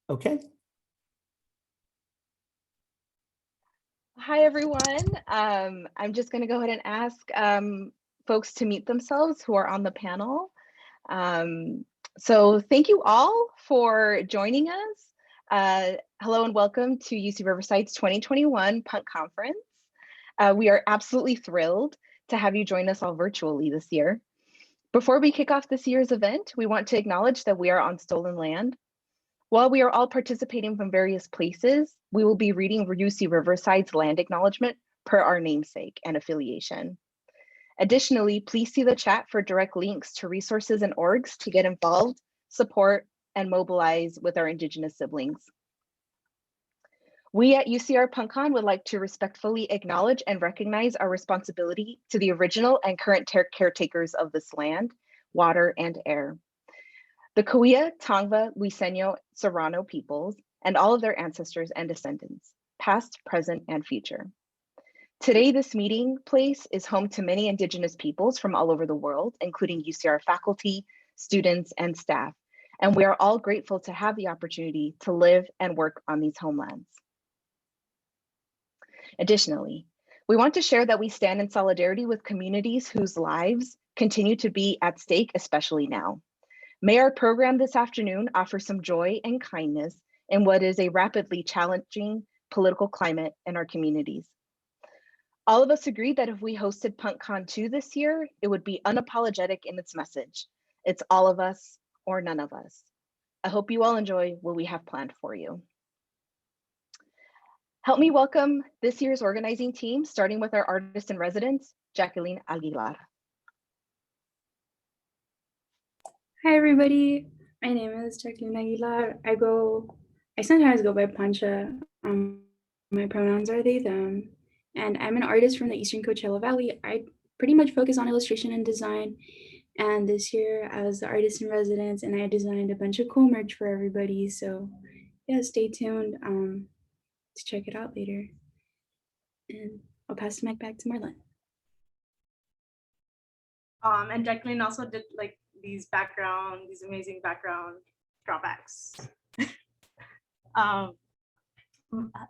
Okay. Hi, everyone. I'm just going to go ahead and ask folks to mute themselves who are on the panel. So thank you all for joining us. Hello and welcome to UC Riverside's 2021 Punk Conference. We are absolutely thrilled to have you join us all virtually this year. Before we kick off this year's event, we want to acknowledge that we are on stolen land. While we are all participating from various places, we will be reading UC Riverside's land acknowledgement per our namesake and affiliation. Additionally, please see the chat for direct links to resources and orgs to get involved, support, and mobilize with our Indigenous siblings. We at UCR Punk Con would like to respectfully acknowledge and recognize our responsibility to the original and current caretakers of this land, water, and air. The Cahuilla, Tongva, Luiseño, Serrano peoples, and all of their ancestors and descendants, past, present, and future. Today, this meeting place is home to many Indigenous peoples from all over the world, including UCR faculty, students, and staff, and we are all grateful to have the opportunity to live and work on these homelands. Additionally, we want to share that we stand in solidarity with communities whose lives continue to be at stake, especially now. May our program this afternoon offer some joy and kindness in what is a rapidly challenging political climate in our communities. All of us agreed that if we hosted PunkCon 2 this year, it would be unapologetic in its message. It's all of us or none of us. I hope you all enjoy what we have planned for you. Help me welcome this year's organizing team, starting with our artist in residence, Jacqueline Aguilar. Hi everybody, my name is Jacqueline Aguilar. I sometimes go by Pancha. My pronouns are they, them, and I'm an artist from the Eastern Coachella Valley. I pretty much focus on illustration and design, and this year I was the artist in residence and I designed a bunch of cool merch for everybody, so yeah, stay tuned to check it out later. And I'll pass the mic back to Marlon. And Jacqueline also did like these amazing background drawbacks. Hi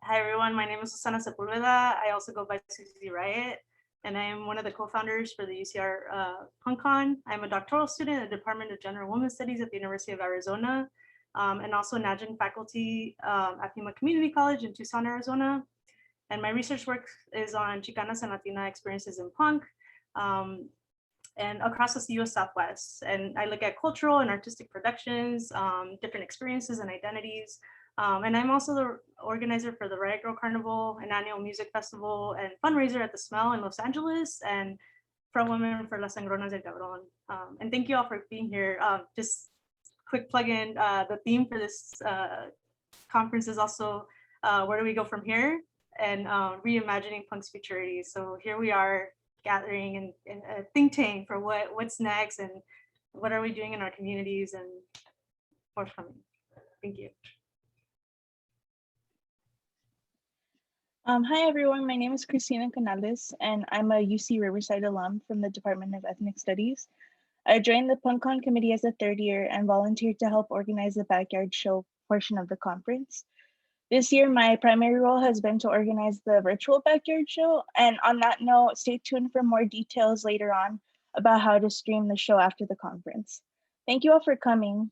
everyone, my name is Susana Sepulveda. I also go by Susie Riot, and I am one of the co-founders for the UCR Punk Con. I'm a doctoral student in the Department of Gender and Women's Studies at the University of Arizona, and also an adjunct faculty at FEMA Community College in Tucson, Arizona. And my research work is on Chicanas and Latina experiences in punk, and across the US Southwest. And I look at cultural and artistic productions, different experiences and identities. And I'm also the organizer for the Riot Girl Carnival, an annual music festival and fundraiser at the Smell in Los Angeles, and Pro Women for Las Sangronas del Cabron. And thank you all for being here. Just quick plug in, the theme for this conference is also where do we go from here? And reimagining punk's futurity. So here we are, gathering in a think tank for what's next and what are we doing in our communities and forthcoming. Thank you. Hi everyone, my name is Cristina Canales and I'm a UC Riverside alum from the Department of Ethnic Studies. I joined the PunkCon committee as a third year and volunteered to help organize the backyard show portion of the conference. This year, my primary role has been to organize the virtual backyard show. And on that note, stay tuned for more details later on about how to stream the show after the conference. Thank you all for coming.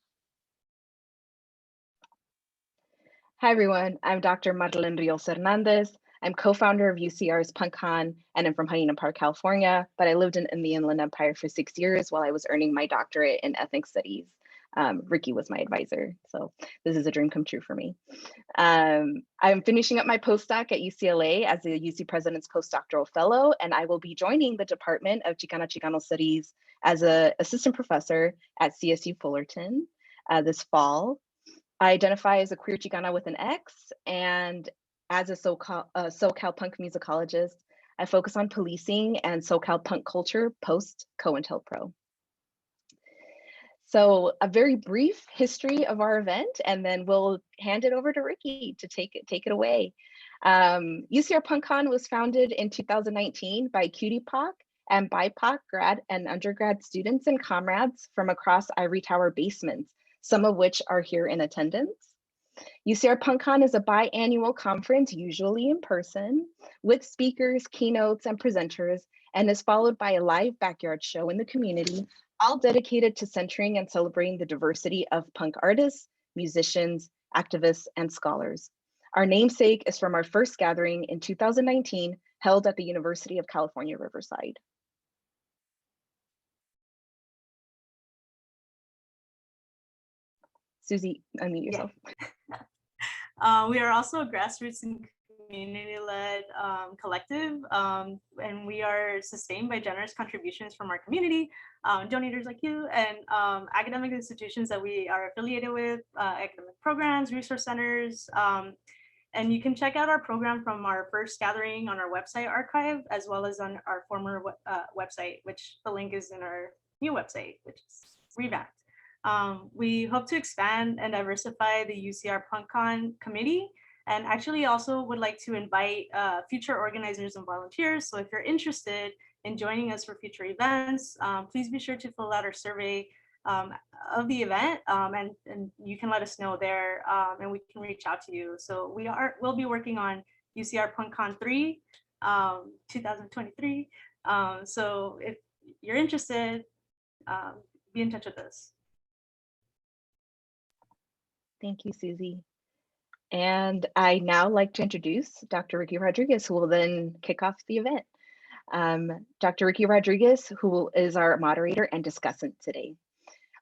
Hi, everyone. I'm Dr. Madeleine Rios Hernandez. I'm co-founder of UCR's PunkCon, and I'm from Huntington Park, California, but I lived in the Inland Empire for 6 years while I was earning my doctorate in ethnic studies. Ricky was my advisor, so this is a dream come true for me. I'm finishing up my postdoc at UCLA as a UC President's Postdoctoral Fellow, and I will be joining the Department of Chicano Studies as an assistant professor at CSU Fullerton this fall. I identify as a queer Chicana with an X, and as a SoCal punk musicologist, I focus on policing and SoCal punk culture post COINTELPRO. So a very brief history of our event, and then we'll hand it over to Ricky to take it away. UCR Punk Con was founded in 2019 by QTPOC and BIPOC grad and undergrad students and comrades from across Ivory Tower basements, some of which are here in attendance. UCR Punk Con is a biannual conference, usually in person, with speakers, keynotes, and presenters, and is followed by a live backyard show in the community, all dedicated to centering and celebrating the diversity of punk artists, musicians, activists, and scholars. Our namesake is from our first gathering in 2019, held at the University of California, Riverside. Susie, unmute yourself. Yeah. We are also a grassroots and community-led collective, and we are sustained by generous contributions from our community, donators like you, and academic institutions that we are affiliated with, academic programs, resource centers, and you can check out our program from our first gathering on our website archive, as well as on our former website, which the link is in our new website, which is revamped. We hope to expand and diversify the UCR Punk Con committee, and actually also would like to invite future organizers and volunteers. So if you're interested in joining us for future events, please be sure to fill out our survey of the event, and you can let us know there, and we can reach out to you. So we'll be working on UCR Punk Con 3, 2023. So if you're interested, be in touch with us. Thank you, Susie. And I now like to introduce Dr. Ricky Rodriguez, who will then kick off the event. Dr. Ricky Rodriguez, who is our moderator and discussant today.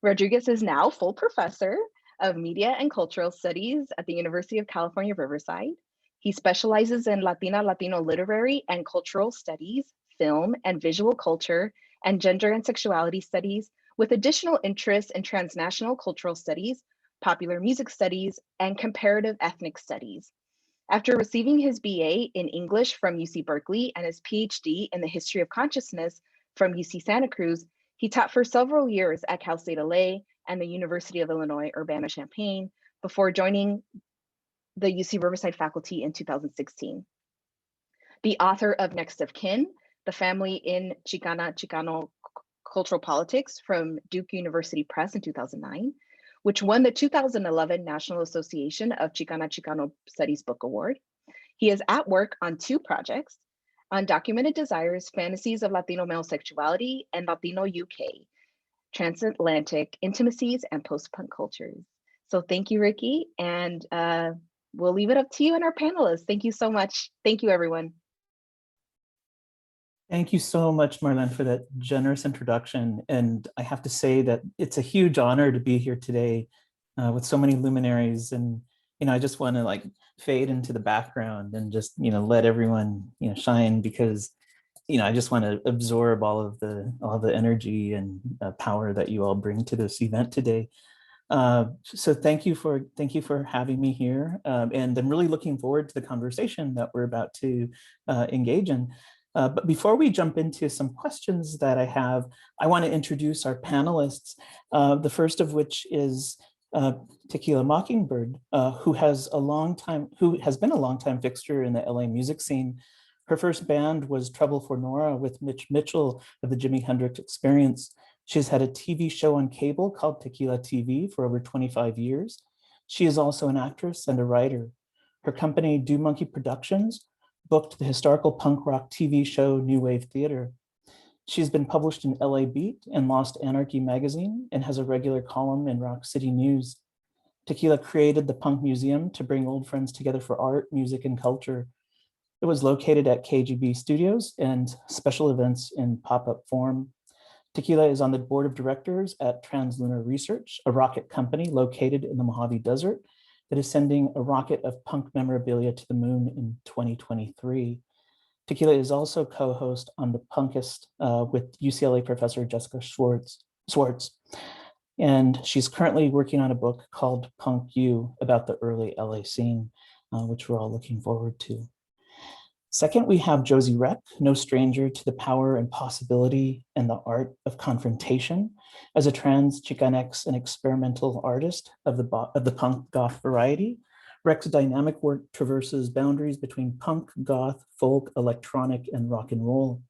Rodriguez is now full professor of media and cultural studies at the University of California, Riverside. He specializes in Latino literary and cultural studies, film and visual culture, and gender and sexuality studies, with additional interests in transnational cultural studies, popular music studies, and comparative ethnic studies. After receiving his BA in English from UC Berkeley and his PhD in the history of consciousness from UC Santa Cruz, he taught for several years at Cal State LA and the University of Illinois Urbana-Champaign before joining the UC Riverside faculty in 2016. The author of Next of Kin, The Family in Chicano Cultural Politics from Duke University Press in 2009, which won the 2011 National Association of Chicano Studies Book Award. He is at work on 2 projects: Undocumented Desires, Fantasies of Latino Male Sexuality, and Latino UK, Transatlantic Intimacies and Post-Punk Cultures. So thank you, Ricky, and we'll leave it up to you and our panelists. Thank you so much. Thank you, everyone. Thank you so much, Marlene, for that generous introduction. And I have to say that it's a huge honor to be here today with so many luminaries. And, I just want to fade into the background and just, let everyone, shine, because, I just want to absorb all of the energy and power that you all bring to this event today. So thank you for having me here. And I'm really looking forward to the conversation that we're about to engage in. But before we jump into some questions that I have, I want to introduce our panelists, the first of which is Tequila Mockingbird, who has been a longtime fixture in the LA music scene. Her first band was Trouble for Nora with Mitch Mitchell of the Jimi Hendrix Experience. She's had a TV show on cable called Tequila TV for over 25 years. She is also an actress and a writer. Her company, Do Monkey Productions, booked the historical punk rock TV show New Wave Theater. She's been published in LA Beat and Lost Anarchy magazine and has a regular column in Rock City News. Tequila created the Punk Museum to bring old friends together for art, music, and culture. It was located at KGB Studios and special events in pop-up form. Tequila is on the board of directors at Translunar Research, a rocket company located in the Mojave Desert that is sending a rocket of punk memorabilia to the moon in 2023. Tequila is also co-host on The Punkist with UCLA professor Jessica Schwartz. And she's currently working on a book called Punk U about the early LA scene, which we're all looking forward to. Second, we have Josie Wreck, no stranger to the power and possibility and the art of confrontation. As a trans Chicanx and experimental artist of the punk goth variety, Wreck's dynamic work traverses boundaries between punk, goth, folk, electronic, and rock and roll.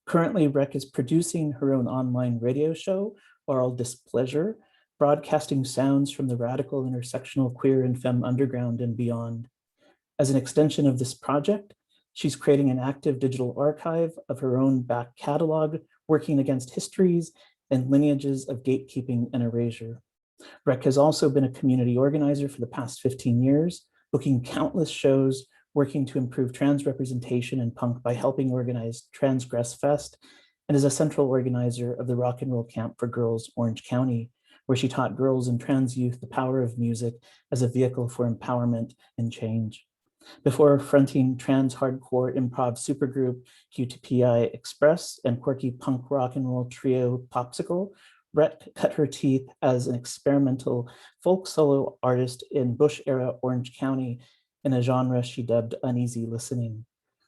Currently, Wreck is producing her own online radio show, Oral Displeasure, broadcasting sounds from the radical intersectional queer and femme underground and beyond. As an extension of this project, she's creating an active digital archive of her own back catalog, working against histories and lineages of gatekeeping and erasure. Wreck has also been a community organizer for the past 15 years, booking countless shows, working to improve trans representation in punk by helping organize Transgress Fest, and is a central organizer of the Rock and Roll Camp for Girls Orange County, where she taught girls and trans youth the power of music as a vehicle for empowerment and change. Before fronting trans hardcore improv supergroup Q2PI Express and quirky punk rock and roll trio Popsicle, Wreck cut her teeth as an experimental folk solo artist in Bush-era Orange County in a genre she dubbed uneasy listening.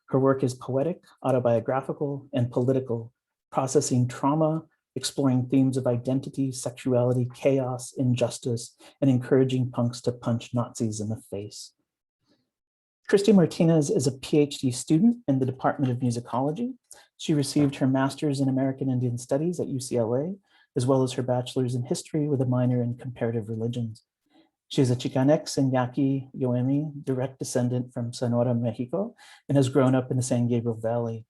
Her work is poetic, autobiographical, and political, processing trauma, exploring themes of identity, sexuality, chaos, injustice, and encouraging punks to punch Nazis in the face. Kristy Martinez is a PhD student in the Department of Musicology. She received her master's in American Indian Studies at UCLA, as well as her bachelor's in history with a minor in comparative religions. She is a Chicanx and Yaqui Yoemi direct descendant from Sonora, Mexico, and has grown up in the San Gabriel Valley.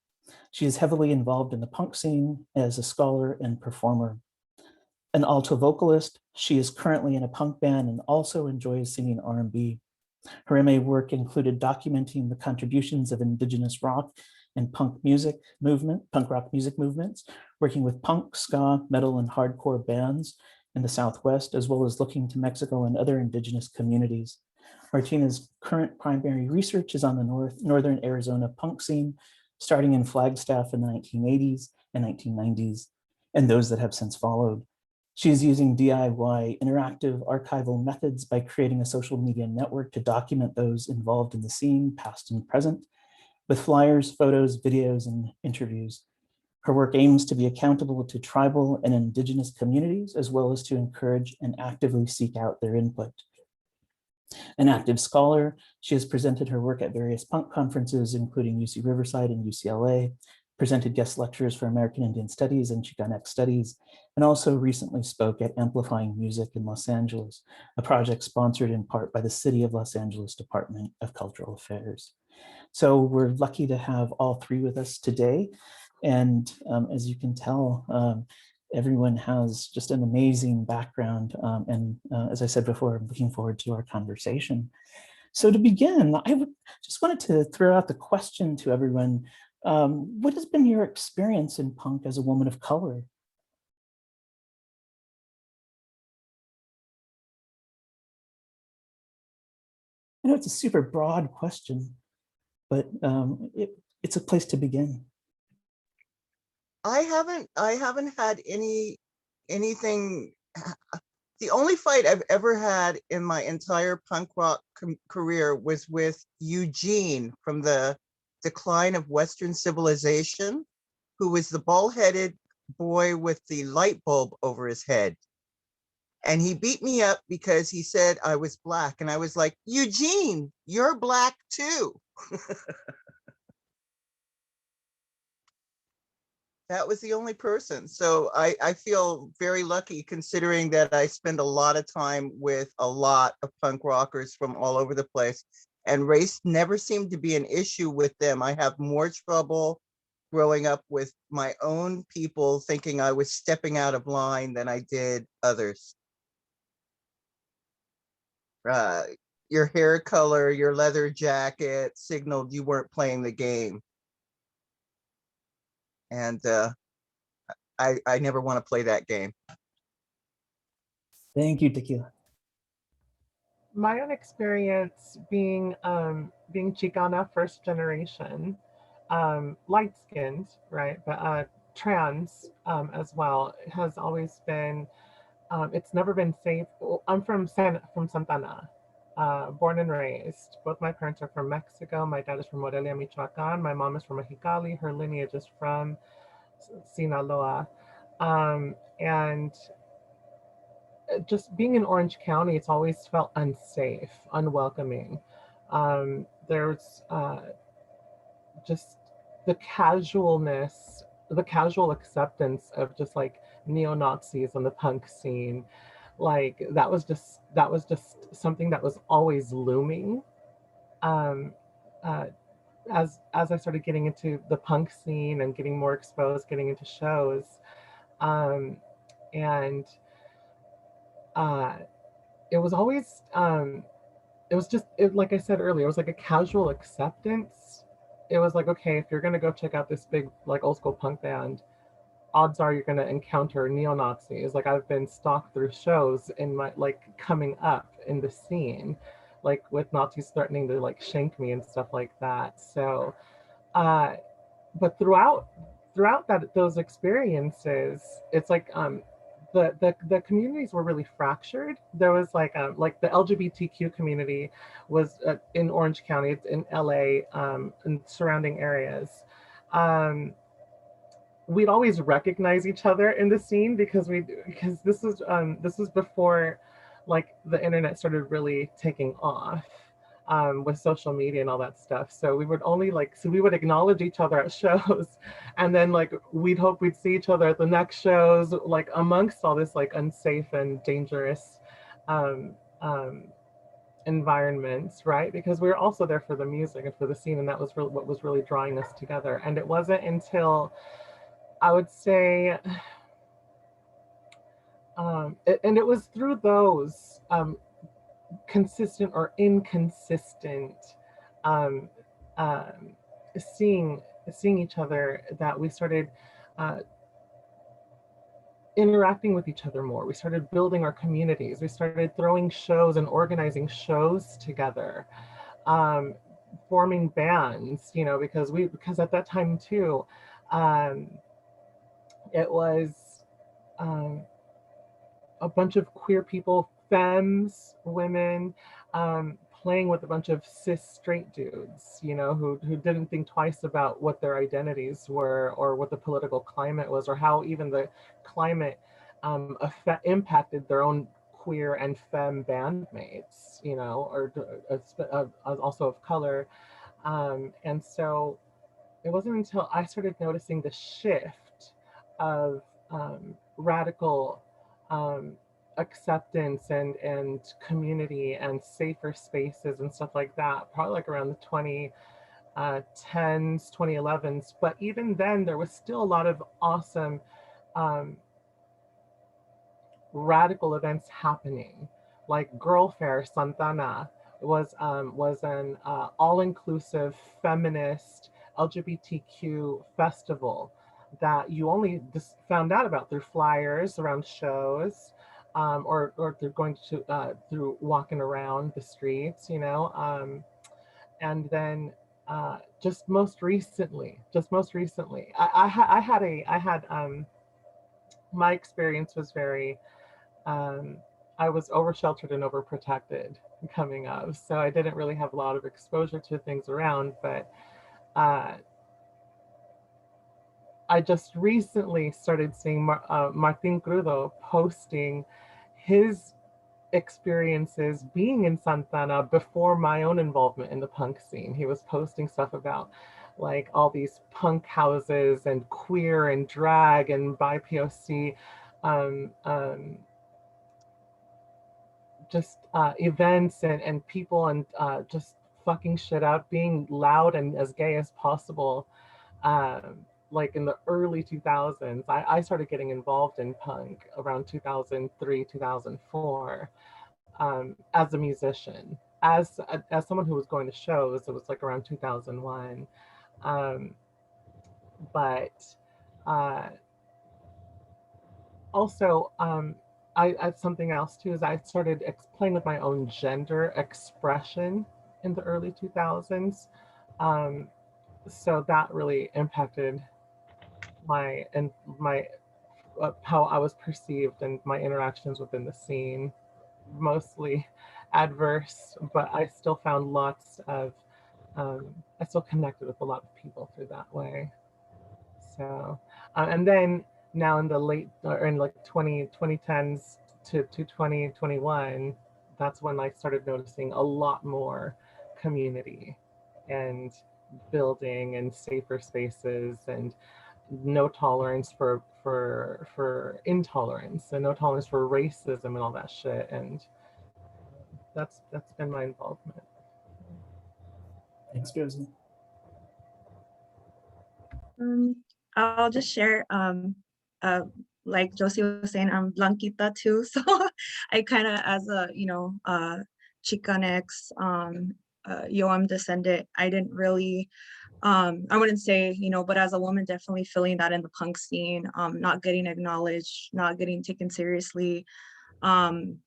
She is heavily involved in the punk scene as a scholar and performer. An alto vocalist, she is currently in a punk band and also enjoys singing R&B. Her MA work included documenting the contributions of Indigenous rock and punk rock music movements, working with punk, ska, metal, and hardcore bands in the Southwest, as well as looking to Mexico and other Indigenous communities. Martina's current primary research is on the Northern Arizona punk scene, starting in Flagstaff in the 1980s and 1990s, and those that have since followed. She is using DIY interactive archival methods by creating a social media network to document those involved in the scene, past and present, with flyers, photos, videos, and interviews. Her work aims to be accountable to tribal and Indigenous communities, as well as to encourage and actively seek out their input. An active scholar, she has presented her work at various punk conferences, including UC Riverside and UCLA, presented guest lectures for American Indian Studies and Chicanx Studies, and also recently spoke at Amplifying Music in Los Angeles, a project sponsored in part by the City of Los Angeles Department of Cultural Affairs. So we're lucky to have all three with us today. And as you can tell, everyone has just an amazing background. As I said before, I'm looking forward to our conversation. So to begin, I just wanted to throw out the question to everyone. What has been your experience in punk as a woman of color? I know it's a super broad question, but it's a place to begin. I haven't had anything. The only fight I've ever had in my entire punk rock career was with Eugene from the Decline of Western Civilization, who was the bald-headed boy with the light bulb over his head. And he beat me up because he said I was Black. And I was like, Eugene, you're Black too. That was the only person. So I feel very lucky considering that I spend a lot of time with a lot of punk rockers from all over the place. And race never seemed to be an issue with them. I have more trouble growing up with my own people thinking I was stepping out of line than I did others. Your hair color, your leather jacket signaled you weren't playing the game. And I never want to play that game. Thank you, Tequila. My own experience being Chicana first generation, light-skinned, right, but trans as well, has always been, it's never been safe. I'm from Santana, born and raised. Both my parents are from Mexico. My dad is from Morelia, Michoacan. My mom is from Mexicali. Her lineage is from Sinaloa. And just being in Orange County, it's always felt unsafe, unwelcoming. There's just the casualness, the casual acceptance of just like neo-Nazis on the punk scene. Like that was just something that was always looming. Um, uh, as I started getting into the punk scene and getting more exposed, getting into shows, and it was always it was just like I said earlier, it was like a casual acceptance. It was like, okay, if you're gonna go check out this big like old school punk band, odds are you're gonna encounter neo-Nazis. Like I've been stalked through shows in my like coming up in the scene, like with Nazis threatening to like shank me and stuff like that. So uh but throughout those experiences, it's like the communities were really fractured. There was like the LGBTQ community was in Orange County, it's in LA, and surrounding areas. We'd always recognize each other in the scene because this was before like the internet started really taking off, with social media and all that stuff. So we would only we would acknowledge each other at shows, and then like we'd hope we'd see each other at the next shows, like amongst all this like unsafe and dangerous um, um, environments, right? Because we were also there for the music and for the scene, and that was what was really drawing us together. And it wasn't until I would say, and it was through those consistent or inconsistent um, um, seeing each other that we started uh, interacting with each other more. We started building our communities. We started throwing shows and organizing shows together, um, forming bands. You know, because at that time too, um, it was. Um, a bunch of queer people, femmes, women, playing with a bunch of cis straight dudes, you know, who didn't think twice about what their identities were or what the political climate was or how even the climate impacted their own queer and femme bandmates, you know, or also of color. And so it wasn't until I started noticing the shift of radical um, acceptance and community and safer spaces and stuff like that, probably like around the 2010s, 2011s. But even then, there was still a lot of awesome um, radical events happening, like Girl Fair Santana was an all-inclusive feminist LGBTQ festival that you only just found out about through flyers around shows, or through going to through walking around the streets, you know, and then just most recently, I had my experience was very um, I was oversheltered and overprotected coming up, so I didn't really have a lot of exposure to things around. But uh, I just recently started seeing Martin Crudo posting his experiences being in Santana before my own involvement in the punk scene. He was posting stuff about like all these punk houses and queer and drag and BIPOC um, um, just events and people and just fucking shit up, being loud and as gay as possible. Like in the early 2000s, I started getting involved in punk around 2003, 2004, as a musician. As someone who was going to shows, it was like around 2001. Um, but uh, also, I something else too is I started playing with my own gender expression in the early 2000s. Um, so that really impacted my how I was perceived and my interactions within the scene, mostly adverse, but I still found lots of I still connected with a lot of people through that way. So, and then now in the late, or in like 2010s to 2021, that's when I started noticing a lot more community and building and safer spaces no tolerance for intolerance and no tolerance for racism and all that shit. And that's been my involvement. Thanks, Josie. I'll just share, like Josie was saying, I'm Blanquita too. So I kind of, as a, Chicanx, Yoam descendant, I didn't really, I wouldn't say, but as a woman, definitely feeling that in the punk scene, not getting acknowledged, not getting taken seriously, trying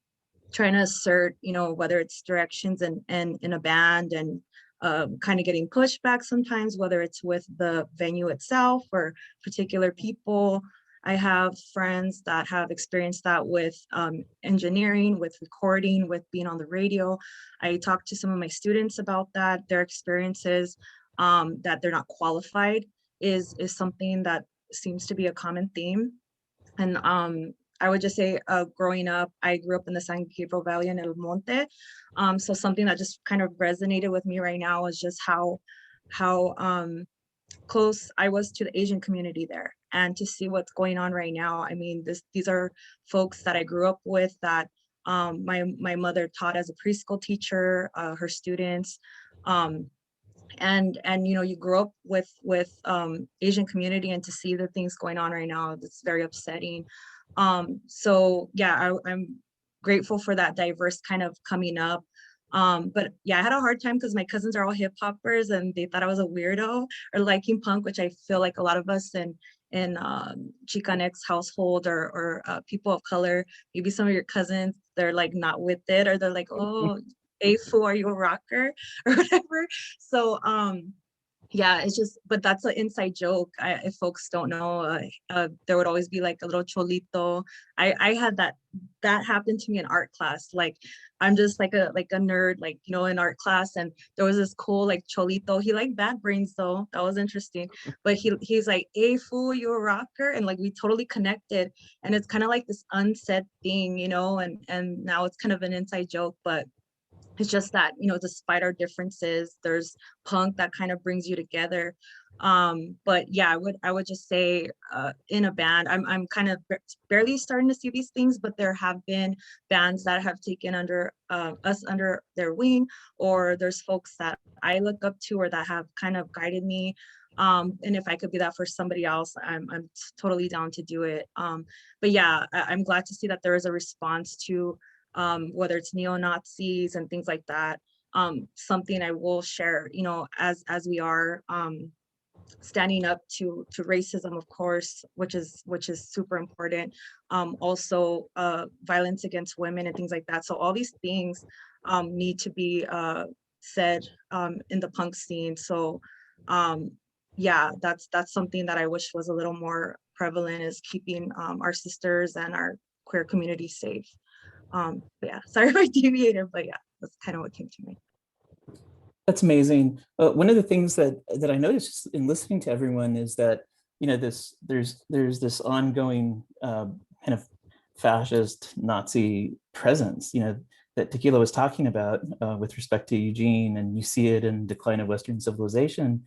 to assert, whether it's directions and in a band and kind of getting pushback sometimes, whether it's with the venue itself or particular people. I have friends that have experienced that with engineering, with recording, with being on the radio. I talked to some of my students about that, their experiences, that they're not qualified is something that seems to be a common theme. And I would just say, growing up, I grew up in the San Gabriel Valley in El Monte. So something that just kind of resonated with me right now is just how close I was to the Asian community there, and to see what's going on right now. I mean, these are folks that I grew up with, that my mother taught as a preschool teacher, her students. And you grow up with Asian community, and to see the things going on right now, it's very upsetting. So yeah, I'm grateful for that diverse kind of coming up. But yeah, I had a hard time because my cousins are all hip hoppers and they thought I was a weirdo or liking punk, which I feel like a lot of us in Chicanx household or people of color, maybe some of your cousins, they're like not with it, or they're like, oh, hey fool, are you a rocker or whatever. So yeah, it's just, but that's an inside joke. If folks don't know, there would always be like a little cholito. I had that happened to me in art class. Like, I'm just like a nerd, like, in art class. And there was this cool like cholito. He liked Bad Brains though. That was interesting. But he's like, hey fool, you a rocker? And like, we totally connected. And it's kind of like this unsaid thing, and now it's kind of an inside joke, but it's just that, despite our differences, there's punk that kind of brings you together. But yeah, I would just say, in a band, I'm kind of barely starting to see these things, but there have been bands that have taken us under their wing, or there's folks that I look up to or that have kind of guided me. And if I could be that for somebody else, I'm totally down to do it. But yeah, I'm glad to see that there is a response to whether it's neo-Nazis and things like that. Something I will share, as we are standing up to racism, of course, which is super important. Also violence against women and things like that. So all these things need to be said in the punk scene. So yeah, that's something that I wish was a little more prevalent, is keeping our sisters and our queer community safe. But yeah, sorry if I deviated, but yeah, that's kind of what came to me. That's amazing. One of the things that I noticed just in listening to everyone is that, there's this ongoing kind of fascist Nazi presence, that Tequila was talking about with respect to Eugene, and you see it in Decline of Western Civilization.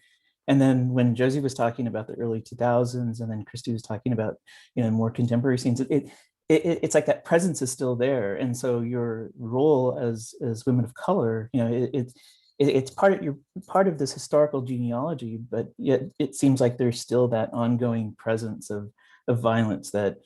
And then when Josie was talking about the early 2000s, and then Kristy was talking about, more contemporary scenes, it's like that presence is still there. And so your role as women of color, it's you're part of this historical genealogy, but yet it seems like there's still that ongoing presence of violence that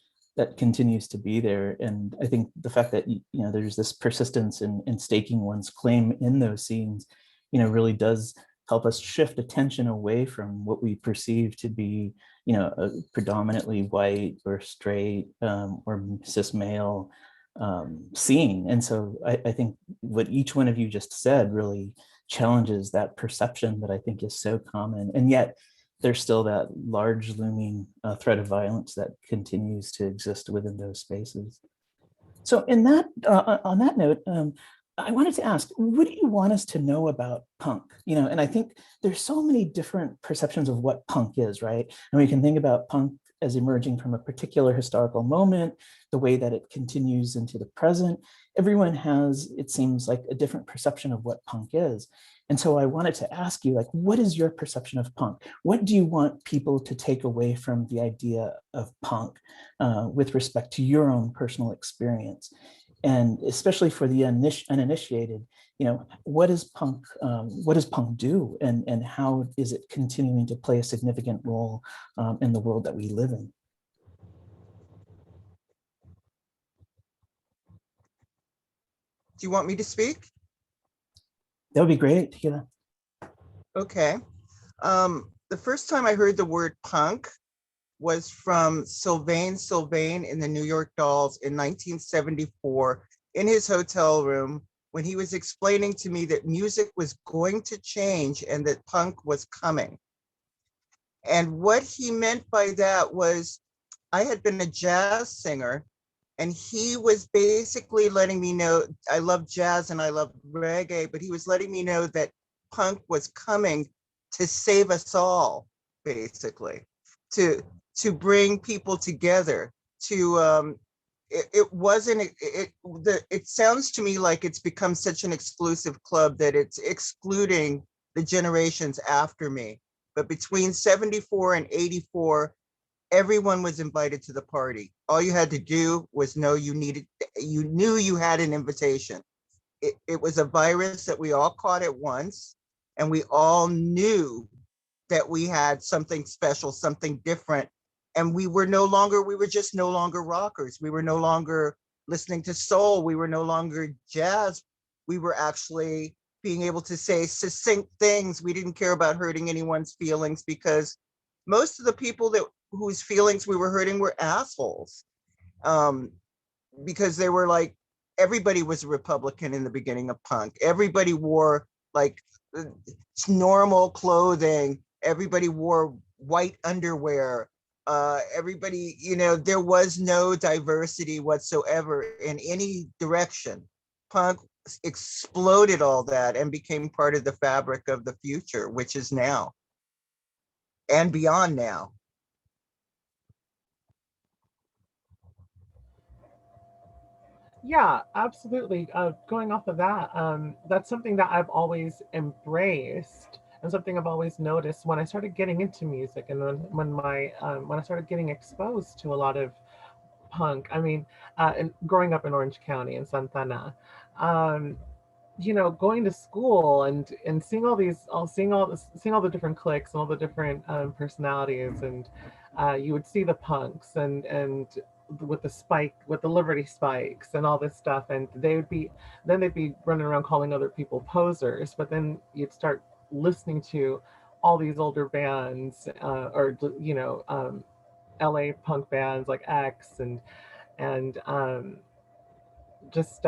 continues to be there. And I think the fact that there's this persistence in staking one's claim in those scenes, really does help us shift attention away from what we perceive to be, a predominantly white or straight or cis male scene. And so I think what each one of you just said really challenges that perception that I think is so common. And yet there's still that large looming threat of violence that continues to exist within those spaces. So in that, on that note, I wanted to ask, what do you want us to know about punk? And I think there's so many different perceptions of what punk is, right? And we can think about punk as emerging from a particular historical moment, the way that it continues into the present. Everyone has, it seems like, a different perception of what punk is. And so I wanted to ask you, like, what is your perception of punk? What do you want people to take away from the idea of punk with respect to your own personal experience? And especially for the uninitiated, what does punk do, and how is it continuing to play a significant role in the world that we live in? Do you want me to speak? That would be great, Tequila. Okay. The first time I heard the word punk was from Sylvain in the New York Dolls in 1974 in his hotel room, when he was explaining to me that music was going to change and that punk was coming. And what he meant by that was, I had been a jazz singer, and he was basically letting me know, I love jazz and I love reggae, but he was letting me know that punk was coming to save us all, basically, to bring people together, to it sounds to me like it's become such an exclusive club that it's excluding the generations after me. But between 74 and 84, everyone was invited to the party. All you had to do was know you knew you had an invitation. It was a virus that we all caught at once, and we all knew that we had something special, something different. And we were just no longer rockers. We were no longer listening to soul. We were no longer jazz. We were actually being able to say succinct things. We didn't care about hurting anyone's feelings, because most of the people whose feelings we were hurting were assholes. Because they were like, everybody was a Republican in the beginning of punk. Everybody wore like normal clothing. Everybody wore white underwear. Everybody, there was no diversity whatsoever in any direction. Punk exploded all that and became part of the fabric of the future, which is now and beyond now. Yeah, absolutely. Going off of that, that's something that I've always embraced, and something I've always noticed when I started getting into music, and then when I started getting exposed to a lot of punk. I mean, and growing up in Orange County in Santana, going to school and seeing all the different cliques and all the different personalities, and you would see the punks and with the Liberty Spikes and all this stuff, and they'd be running around calling other people posers, but then you'd start listening to all these older bands, or LA punk bands like X and just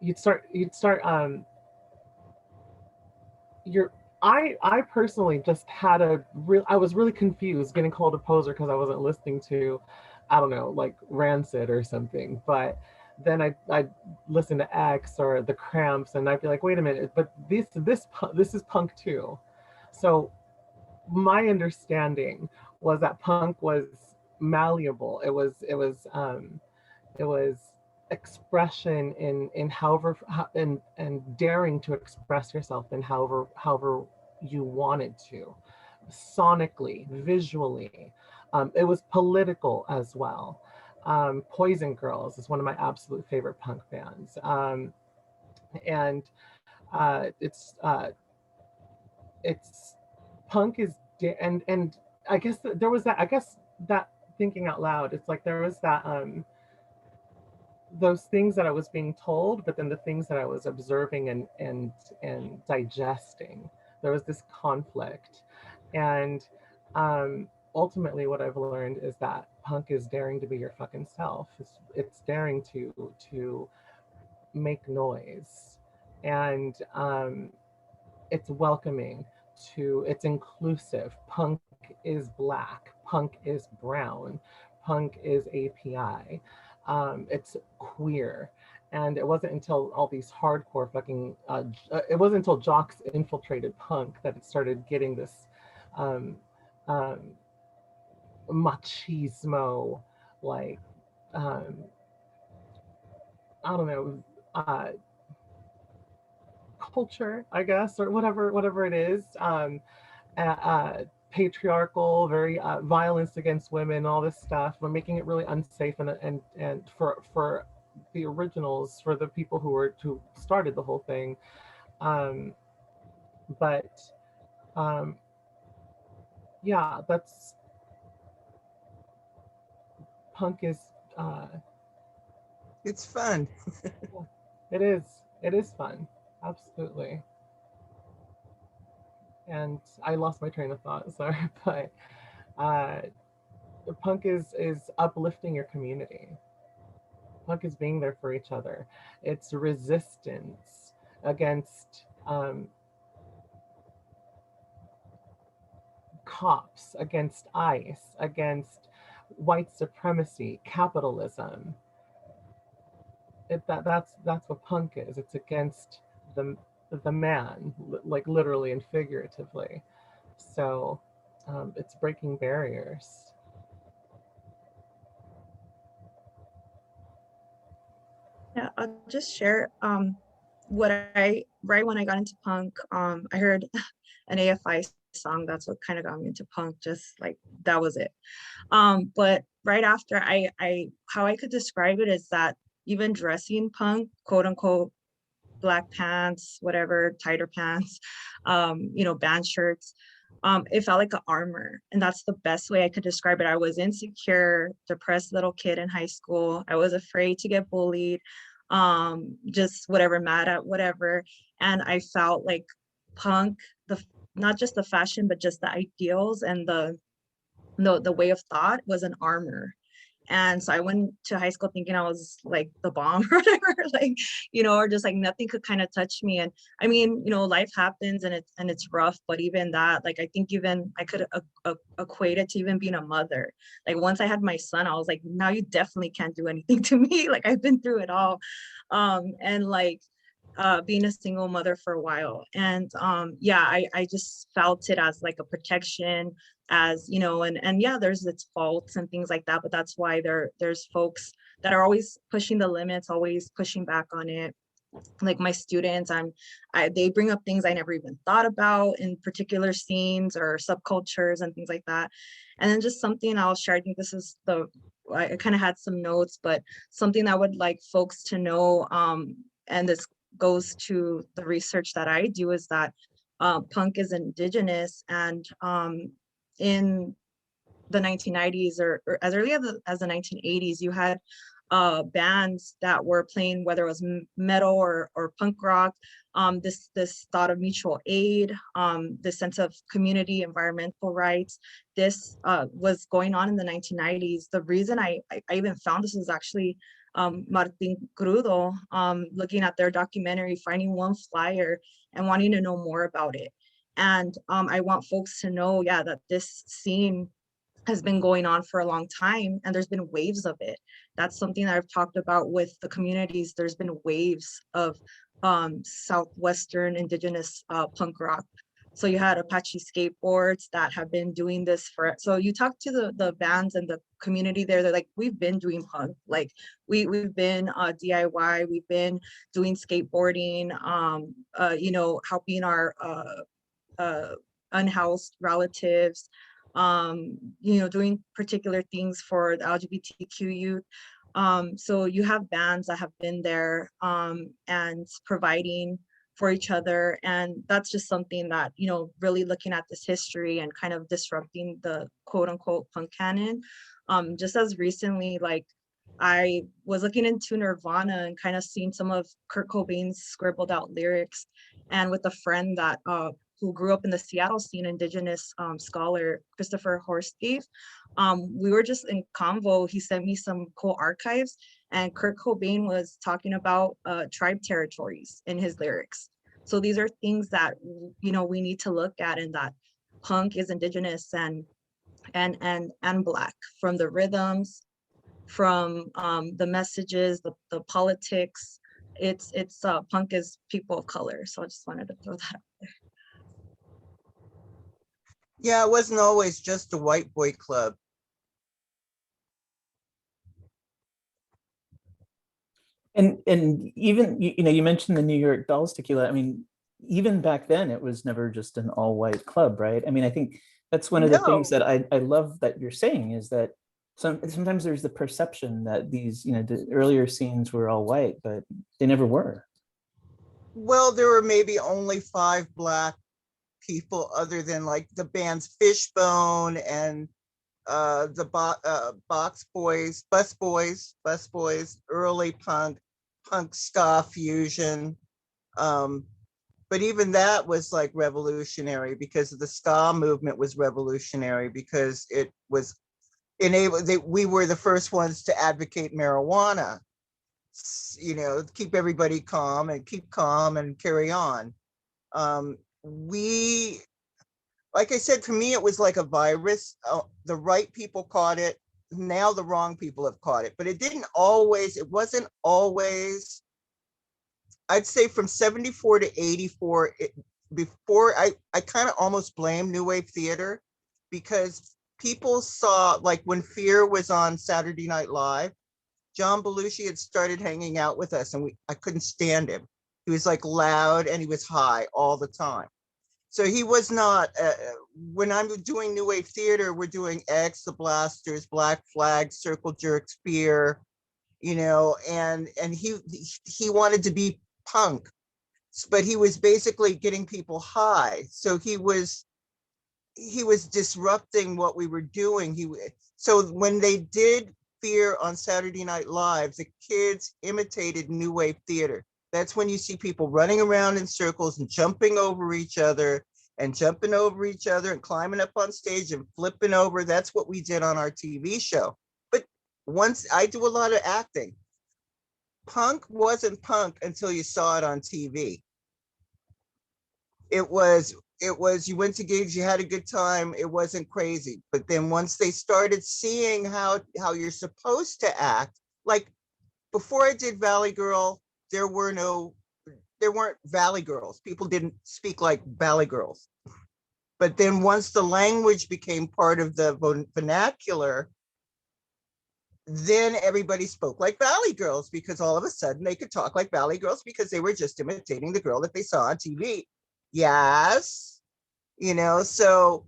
you'd start I personally just had I was really confused getting called a poser because I wasn't listening to, I don't know, like Rancid or something. But then I'd listen to X or the Cramps, and I'd be like, wait a minute, but this is punk too. So my understanding was that punk was malleable. It was expression in however and daring to express yourself in however you wanted to, sonically, visually. It was political as well. Poison Girls is one of my absolute favorite punk bands, and it's punk is and I guess there was that, that thinking out loud, it's like there was that those things that I was being told, but then the things that I was observing and digesting. There was this conflict. And ultimately what I've learned is that punk is daring to be your fucking self. It's daring to make noise. And it's welcoming, it's inclusive. Punk is Black, punk is brown, punk is API. It's queer. And it wasn't until all these hardcore fucking, it wasn't until jocks infiltrated punk that it started getting this machismo, like I don't know, culture, I guess, or whatever it is. Patriarchal, very violence against women, all this stuff. We're making it really unsafe, and for the originals, for the people who started the whole thing. But yeah, that's punk is. It's fun. It is. It is fun. Absolutely. And I lost my train of thought. Sorry, but punk is uplifting your community. Punk is being there for each other. It's resistance against cops, against ICE, against white supremacy, capitalism. That's what punk is. It's against the man, like literally and figuratively. So it's breaking barriers. Yeah, I'll just share what right when I got into punk, I heard an AFI song. That's what kind of got me into punk, just like that was it. But right after, I how I could describe it is that even dressing punk, quote unquote, black pants, whatever, tighter pants, band shirts, it felt like an armor. And that's the best way I could describe it. I was insecure, depressed little kid in high school. I was afraid to get bullied, just whatever, mad at whatever. And I felt like punk, not just the fashion, but just the ideals and the way of thought was an armor. And so I went to high school thinking I was like the bomb or whatever, like, or just like nothing could kind of touch me. And I mean, life happens and it's rough, but even that, like, I think even I could equate it to even being a mother. Like once I had my son, I was like, now you definitely can't do anything to me. Like I've been through it all. And like, being a single mother for a while. And yeah, I just felt it as like a protection, as and yeah, there's its faults and things like that, but that's why there's folks that are always pushing the limits, always pushing back on it. Like my students, they bring up things I never even thought about in particular scenes or subcultures and things like that. And then just something I'll share, I think this is I kind of had some notes, but something I would like folks to know, and this goes to the research that I do, is that punk is indigenous, and in the 1990s or as early as the 1980s, you had bands that were playing, whether it was metal or punk rock, this thought of mutual aid, this sense of community, environmental rights. This was going on in the 1990s. The reason I even found this was actually Martin Crudo, looking at their documentary, finding one flyer and wanting to know more about it. And I want folks to know, yeah, that this scene has been going on for a long time, and there's been waves of it. That's something that I've talked about with the communities. There's been waves of Southwestern indigenous punk rock. So you had Apache skateboards that have been doing this for, so you talk to the bands and the community there, they're like, we've been doing punk. Like we've been DIY, we've been doing skateboarding, helping our unhoused relatives, doing particular things for the LGBTQ youth. So you have bands that have been there and providing for each other. And that's just something that, really looking at this history and kind of disrupting the quote unquote punk canon. Just as recently, like I was looking into Nirvana and kind of seeing some of Kurt Cobain's scribbled out lyrics, and with a friend that who grew up in the Seattle scene, indigenous scholar Christopher Horstgave. We were just in convo. He sent me some cool archives, and Kurt Cobain was talking about tribe territories in his lyrics. So these are things that we need to look at, and that punk is indigenous and Black, from the rhythms, from the messages, the politics. It's punk is people of color. So I just wanted to throw that out there. Yeah, it wasn't always just a white boy club. And even you mentioned the New York Dolls Tequila. I mean, even back then, it was never just an all-white club, right? I mean, I think that's one of the things No. that I love that you're saying is that sometimes there's the perception that these the earlier scenes were all white, but they never were. Well, there were maybe only 5 Black people other than like the bands Fishbone and Box Boys, Bus Boys, early punk ska fusion. But even that was like revolutionary because the ska movement was revolutionary because it was we were the first ones to advocate marijuana, keep everybody calm and keep calm and carry on. We Like I said, for me, it was like a virus. The right people caught it. Now the wrong people have caught it. But it wasn't always, I'd say from 74 to 84, before I kind of almost blame New Wave Theater because people saw, like when Fear was on Saturday Night Live, John Belushi had started hanging out with us and I couldn't stand him. He was like loud and he was high all the time. So he was not, when I'm doing New Wave Theater, we're doing X, the Blasters, Black Flag, Circle Jerks, Fear, and he wanted to be punk, but he was basically getting people high. So he was disrupting what we were doing. So when they did Fear on Saturday Night Live, the kids imitated New Wave Theater. That's when you see people running around in circles and jumping over each other and climbing up on stage and flipping over. That's what we did on our TV show. But once I do a lot of acting, punk wasn't punk until you saw it on TV. It was you went to gigs, you had a good time, it wasn't crazy. But then once they started seeing how you're supposed to act, like before I did Valley Girl, there weren't Valley Girls. People didn't speak like Valley Girls. But then once the language became part of the vernacular, then everybody spoke like Valley Girls because all of a sudden they could talk like Valley Girls because they were just imitating the girl that they saw on TV. Yes. So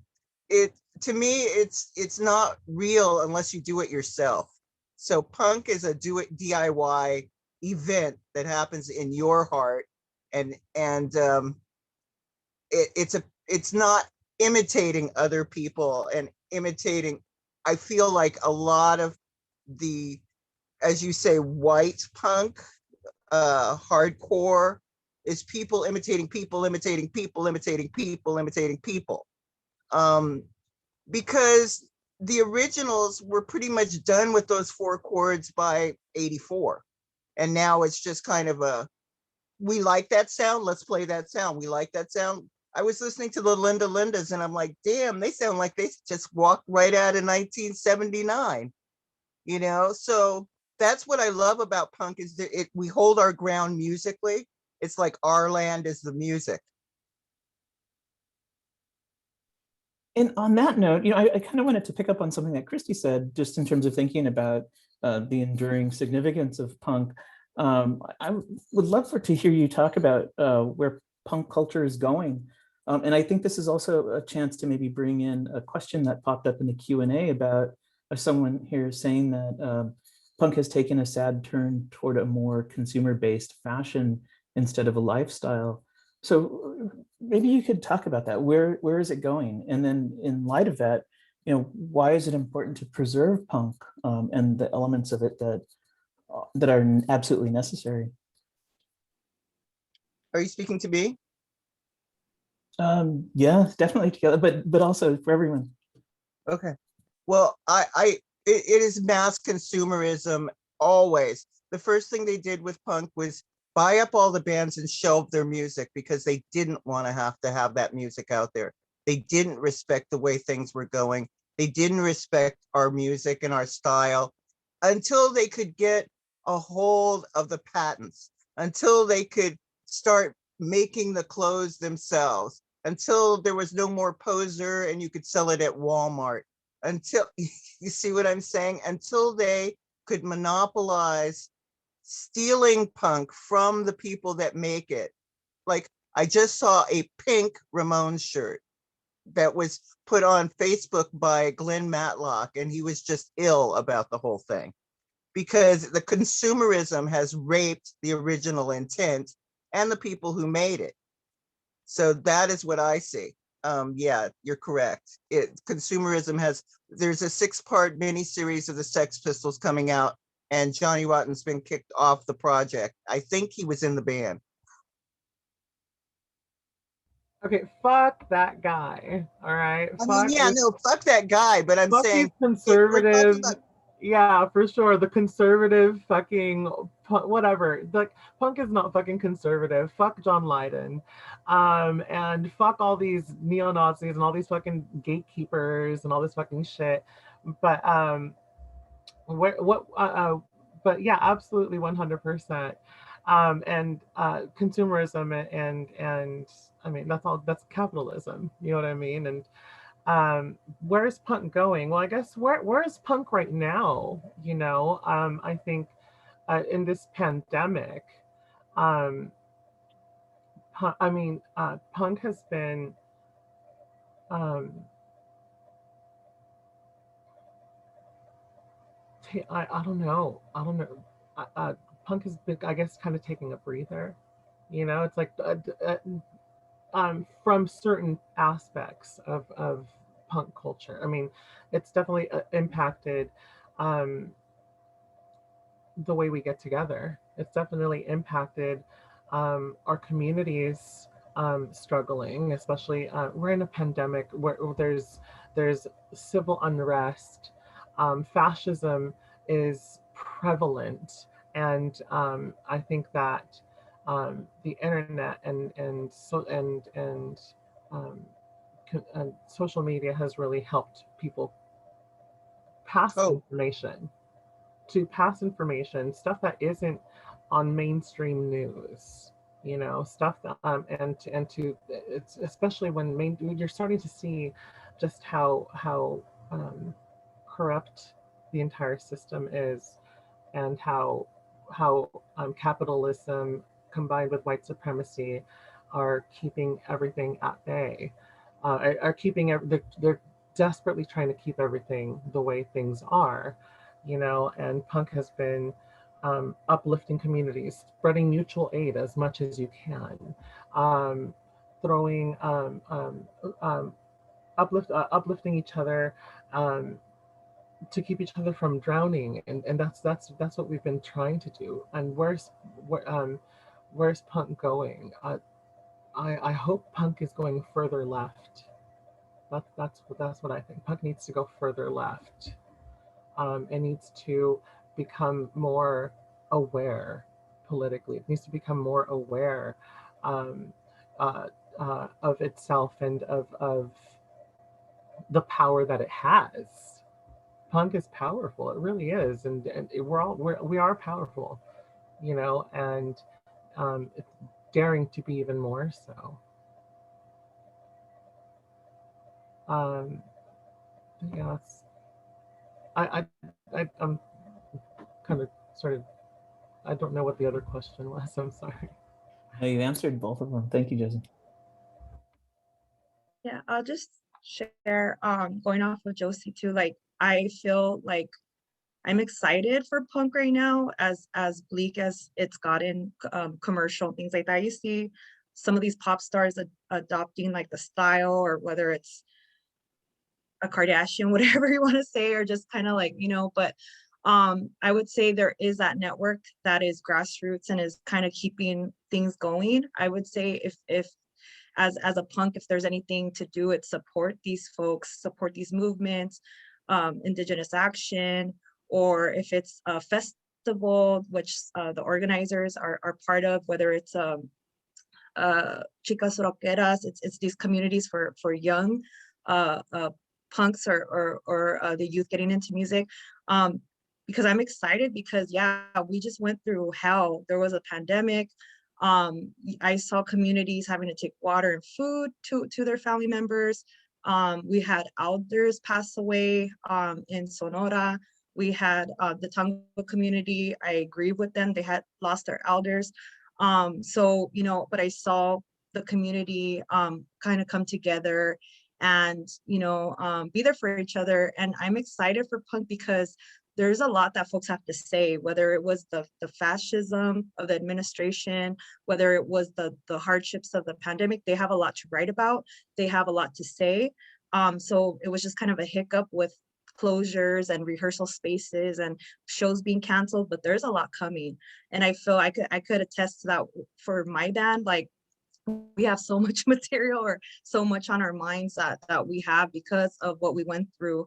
to me, it's not real unless you do it yourself. So punk is a do it DIY event that happens in your heart, and it's not imitating other people and imitating. I feel like a lot of the, as you say, white punk, hardcore is people imitating people imitating people imitating people imitating people. Because the originals were pretty much done with those 4 chords by 84. And now it's just kind of we like that sound, let's play that sound. We like that sound. I was listening to the Linda Lindas and I'm like, damn, they sound like they just walked right out of 1979. So that's what I love about punk is that we hold our ground musically. It's like our land is the music. And on that note, I kind of wanted to pick up on something that Kristy said, just in terms of thinking about the enduring significance of punk. I would love to hear you talk about where punk culture is going. And I think this is also a chance to maybe bring in a question that popped up in the Q&A about someone here saying that punk has taken a sad turn toward a more consumer-based fashion instead of a lifestyle. So maybe you could talk about that. Where is it going? And then in light of that, why is it important to preserve punk and the elements of it that are absolutely necessary? Are you speaking to me? Yeah, definitely together, but also for everyone. Okay. Well, it is mass consumerism always. The first thing they did with punk was buy up all the bands and shelve their music because they didn't want to have that music out there. They didn't respect the way things were going. They didn't respect our music and our style until they could get a hold of the patents, until they could start making the clothes themselves, until there was no more poser and you could sell it at Walmart, until, you see what I'm saying? Until they could monopolize stealing punk from the people that make it. Like, I just saw a pink Ramones shirt that was put on Facebook by Glenn Matlock, and he was just ill about the whole thing because the consumerism has raped the original intent and the people who made it. So that is what I see. Yeah, you're correct. Consumerism there's a 6-part miniseries of the Sex Pistols coming out, and Johnny Rotten's been kicked off the project. I think he was in the band. Okay, fuck that guy. All right. I mean, yeah, no, fuck that guy, but I'm fuck saying these conservative. about, yeah, for sure. The conservative fucking whatever. Like, punk is not fucking conservative. Fuck John Lydon. And fuck all these neo-Nazis and all these fucking gatekeepers and all this fucking shit. But but yeah, absolutely 100%. And consumerism and I mean, that's capitalism, you know what I mean? And where's punk going? Well, I guess where is punk right now? You know, I think in this pandemic, punk has been I don't know. Punk has been, I guess, kind of taking a breather. You know, it's like from certain aspects of punk culture. I mean, it's definitely impacted the way we get together. It's definitely impacted our communities struggling, especially we're in a pandemic where there's civil unrest. Fascism is prevalent, and I think that the internet and social media has really helped people pass information stuff that isn't on mainstream news, you know, stuff that it's especially when you're starting to see just how corrupt the entire system is, and how capitalism combined with white supremacy are keeping everything at bay, they're desperately trying to keep everything the way things are, you know. And punk has been uplifting communities, spreading mutual aid as much as you can, throwing uplifting each other, to keep each other from drowning, and that's what we've been trying to do. And where's punk going? I hope punk is going further left. That's what I think. Punk needs to go further left. It needs to become more aware politically. It needs to become more aware of itself and of the power that it has. Punk is powerful. It really is, and we are powerful, you know, and it's daring to be even more so. Yeah, I'm kind of sort of, I don't know what the other question was. I'm sorry. No, you answered both of them. Thank you, Josie. Yeah, I'll just share, going off of Josie too, like, I feel like I'm excited for punk right now, as bleak as it's gotten, commercial, things like that. You see some of these pop stars adopting like the style, or whether it's a Kardashian, whatever you want to say, or just kind of like, you know, but I would say there is that network that is grassroots and is kind of keeping things going. I would say if as a punk, if there's anything to do, it's support these folks, support these movements, Indigenous action, or if it's a festival, which the organizers are part of, whether it's Chicas Rockeras, it's these communities for young punks or the youth getting into music. Because I'm excited because, yeah, we just went through hell. There was a pandemic. I saw communities having to take water and food to their family members. We had elders pass away in Sonora. We had the Tonga community. I agree with them. They had lost their elders. So, you know, but I saw the community kind of come together and, you know, be there for each other. And I'm excited for punk because there's a lot that folks have to say, whether it was the fascism of the administration, whether it was the hardships of the pandemic. They have a lot to write about. They have a lot to say. So it was just kind of a hiccup with closures and rehearsal spaces and shows being canceled, but there's a lot coming. And I feel I could attest to that for my band. Like, we have so much material or so much on our minds that we have because of what we went through.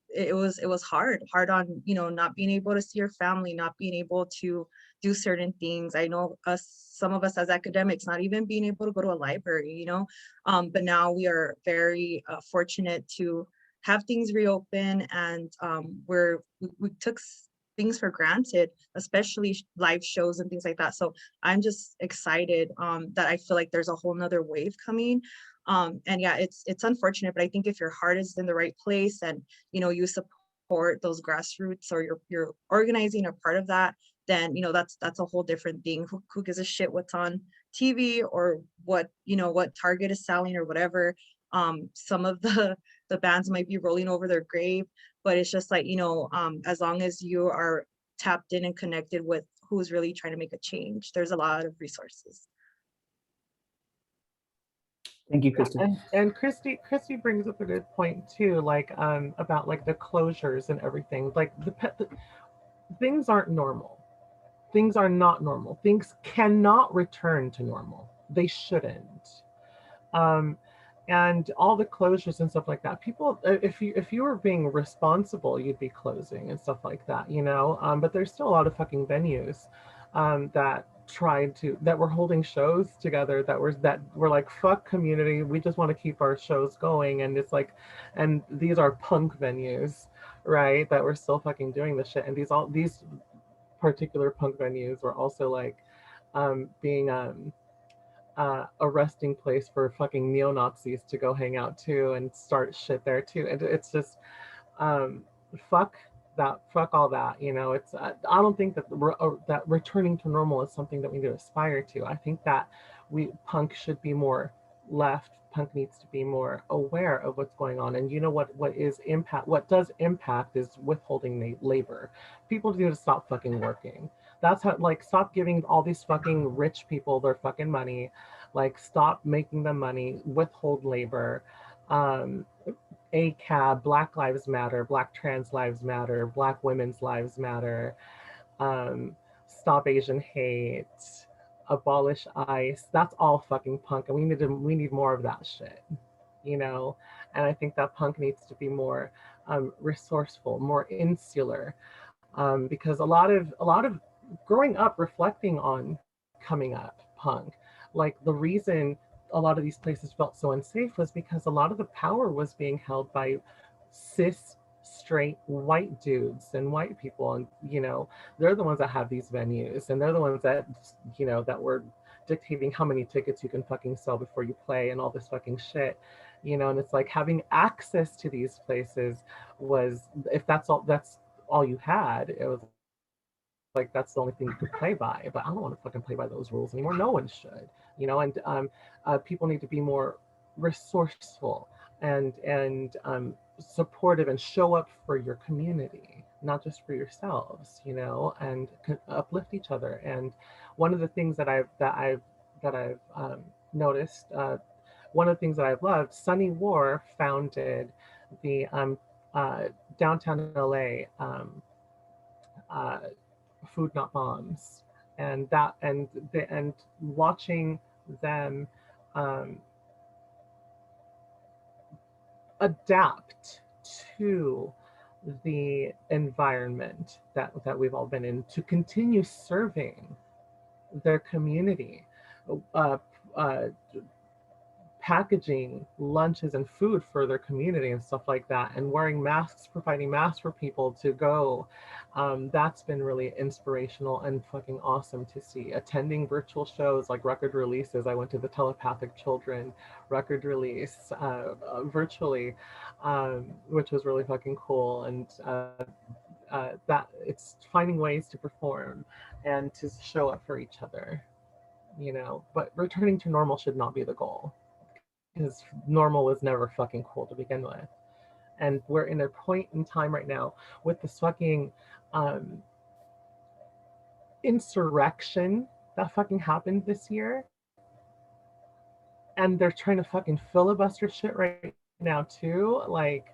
It was hard on, you know, not being able to see your family, not being able to do certain things. I know some of us as academics, not even being able to go to a library, you know, but now we are very fortunate to have things reopen, and we took things for granted, especially live shows and things like that. So I'm just excited that I feel like there's a whole nother wave coming. And yeah, it's unfortunate, but I think if your heart is in the right place and, you know, you support those grassroots, or you're organizing or part of that, then, you know, that's a whole different thing. Who gives a shit what's on TV or what, you know, what Target is selling or whatever. Some of the bands might be rolling over their grave, but it's just like, you know, as long as you are tapped in and connected with who's really trying to make a change, there's a lot of resources. Thank you, Yeah, Kristy. and Kristy brings up a good point too, like about like the closures and everything. Like the things aren't normal. Things are not normal. Things cannot return to normal. They shouldn't. And all the closures and stuff like that. People, if you were being responsible, you'd be closing and stuff like that, you know. But there's still a lot of fucking venues that were holding shows together that were like, fuck community, we just want to keep our shows going. And it's like, and these are punk venues, right, that were still fucking doing this shit. And these particular punk venues were also like being a resting place for fucking neo-Nazis to go hang out to and start shit there too. And it's just fuck all that, you know. It's I don't think that that returning to normal is something that we need to aspire to. I think that punk should be more left. Punk needs to be more aware of what's going on. And you know what does impact is withholding labor. People need to stop fucking working. That's how, like, stop giving all these fucking rich people their fucking money. Like, stop making them money, withhold labor. ACAB, Black Lives Matter, Black Trans Lives Matter, Black Women's Lives Matter, Stop Asian Hate, abolish ICE. That's all fucking punk, and we need more of that shit, you know. And I think that punk needs to be more resourceful, more insular, because a lot of growing up reflecting on coming up punk, like the reason a lot of these places felt so unsafe was because a lot of the power was being held by cis straight white dudes and white people. And, you know, they're the ones that have these venues, and they're the ones that, you know, that were dictating how many tickets you can fucking sell before you play and all this fucking shit, you know. And it's like, having access to these places was, if that's all you had, it was like, that's the only thing you could play by. But I don't want to fucking play by those rules anymore. No one should, you know. And people need to be more resourceful and supportive, and show up for your community, not just for yourselves, you know, and uplift each other. And one of the things that I've noticed, one of the things that I've loved, Sunny War founded the downtown LA Food Not Bombs, and watching them adapt to the environment that we've all been in, to continue serving their community, packaging lunches and food for their community and stuff like that, and wearing masks, providing masks for people to go. That's been really inspirational and fucking awesome to see. Attending virtual shows like record releases. I went to the Telepathic Children record release virtually, which was really fucking cool. And that it's finding ways to perform and to show up for each other, you know. But returning to normal should not be the goal, because normal was never fucking cool to begin with. And we're in a point in time right now with this fucking insurrection that fucking happened this year. And they're trying to fucking filibuster shit right now too. Like,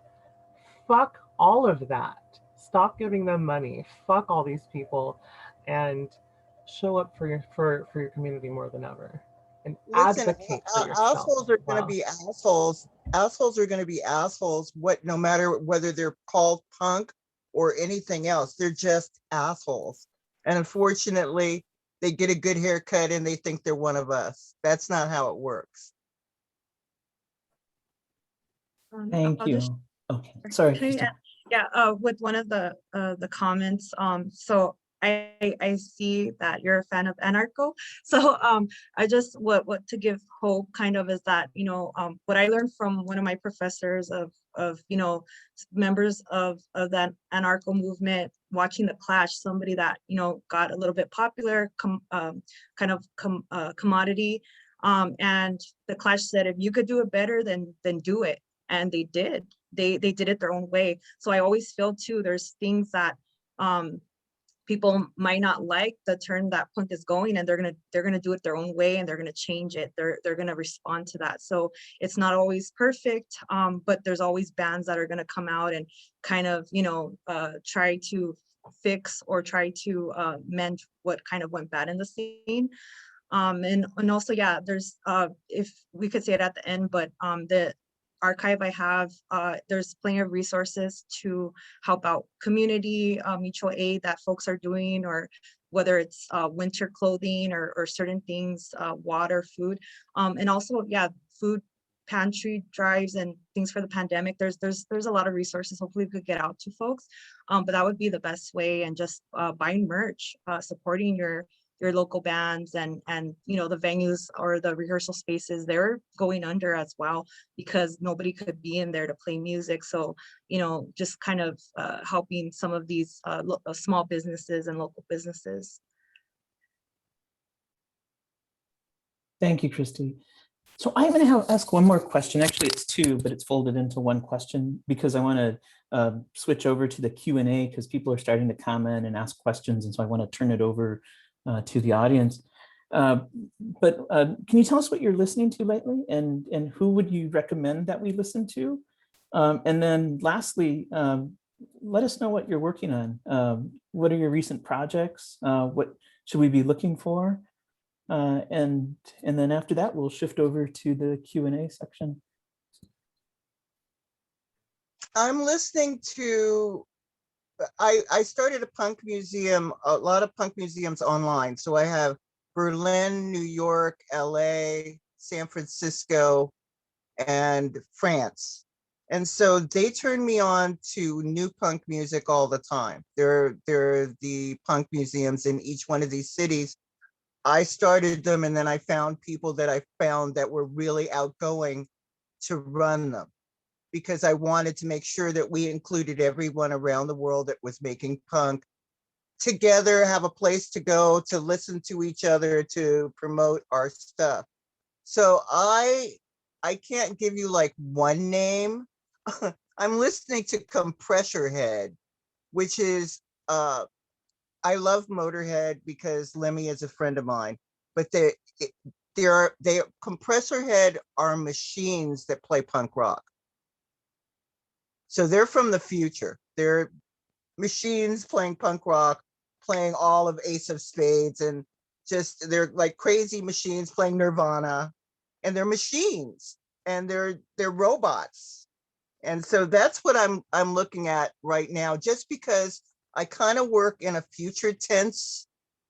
fuck all of that. Stop giving them money. Fuck all these people, and show up for your community more than ever. And Listen, advocate for yourself. assholes are going to be assholes. Assholes are going to be assholes. No matter whether they're called punk or anything else, they're just assholes. And unfortunately, they get a good haircut and they think they're one of us. That's not how it works. Thank I'll just you. Okay, sorry. Can I Kristy. with one of the comments, so I see that you're a fan of anarcho. So I just what to give hope kind of is that, you know, what I learned from one of my professors of you know, members of that anarcho movement, watching the Clash, somebody that, you know, got a little bit popular, commodity, and the Clash said, if you could do it better, then do it. And they did. They did it their own way. So I always feel too, there's things that people might not like the turn that punk is going, and they're gonna do it their own way, and they're gonna change it. They're gonna respond to that. So it's not always perfect, but there's always bands that are gonna come out and kind of, you know, try to fix or try to mend what kind of went bad in the scene. And also, yeah, there's if we could say it at the end, but the archive I have, there's plenty of resources to help out community mutual aid that folks are doing, or whether it's winter clothing or certain things, water, food, and also, yeah, food pantry drives and things for the pandemic. There's a lot of resources. Hopefully we could get out to folks, but that would be the best way. And just buying merch, supporting your local bands, and you know, the venues or the rehearsal spaces, they're going under as well, because nobody could be in there to play music. So, you know, just kind of helping some of these small businesses and local businesses. Thank you, Kristy. So I'm going to ask one more question. Actually, it's two, but it's folded into one question, because I want to switch over to the Q&A, because people are starting to comment and ask questions. And so I want to turn it over to the audience. But can you tell us what you're listening to lately, and who would you recommend that we listen to? And then lastly, let us know what you're working on. What are your recent projects? What should we be looking for? And then after that, we'll shift over to the Q&A section. I'm listening to, I started a punk museum, a lot of punk museums online. So I have Berlin, New York, LA, San Francisco, and France. And so they turn me on to new punk music all the time. There are the punk museums in each one of these cities. I started them, and then I found people that I found that were really outgoing to run them, because I wanted to make sure that we included everyone around the world that was making punk together, have a place to go, to listen to each other, to promote our stuff. So I can't give you like one name. I'm listening to Compressor Head, which is, I love Motorhead because Lemmy is a friend of mine, but Compressor Head are machines that play punk rock. So they're from the future. They're machines playing punk rock, playing all of Ace of Spades, and just, they're like crazy machines playing Nirvana, and they're machines, and they're robots. And so that's what I'm looking at right now, just because I kind of work in a future tense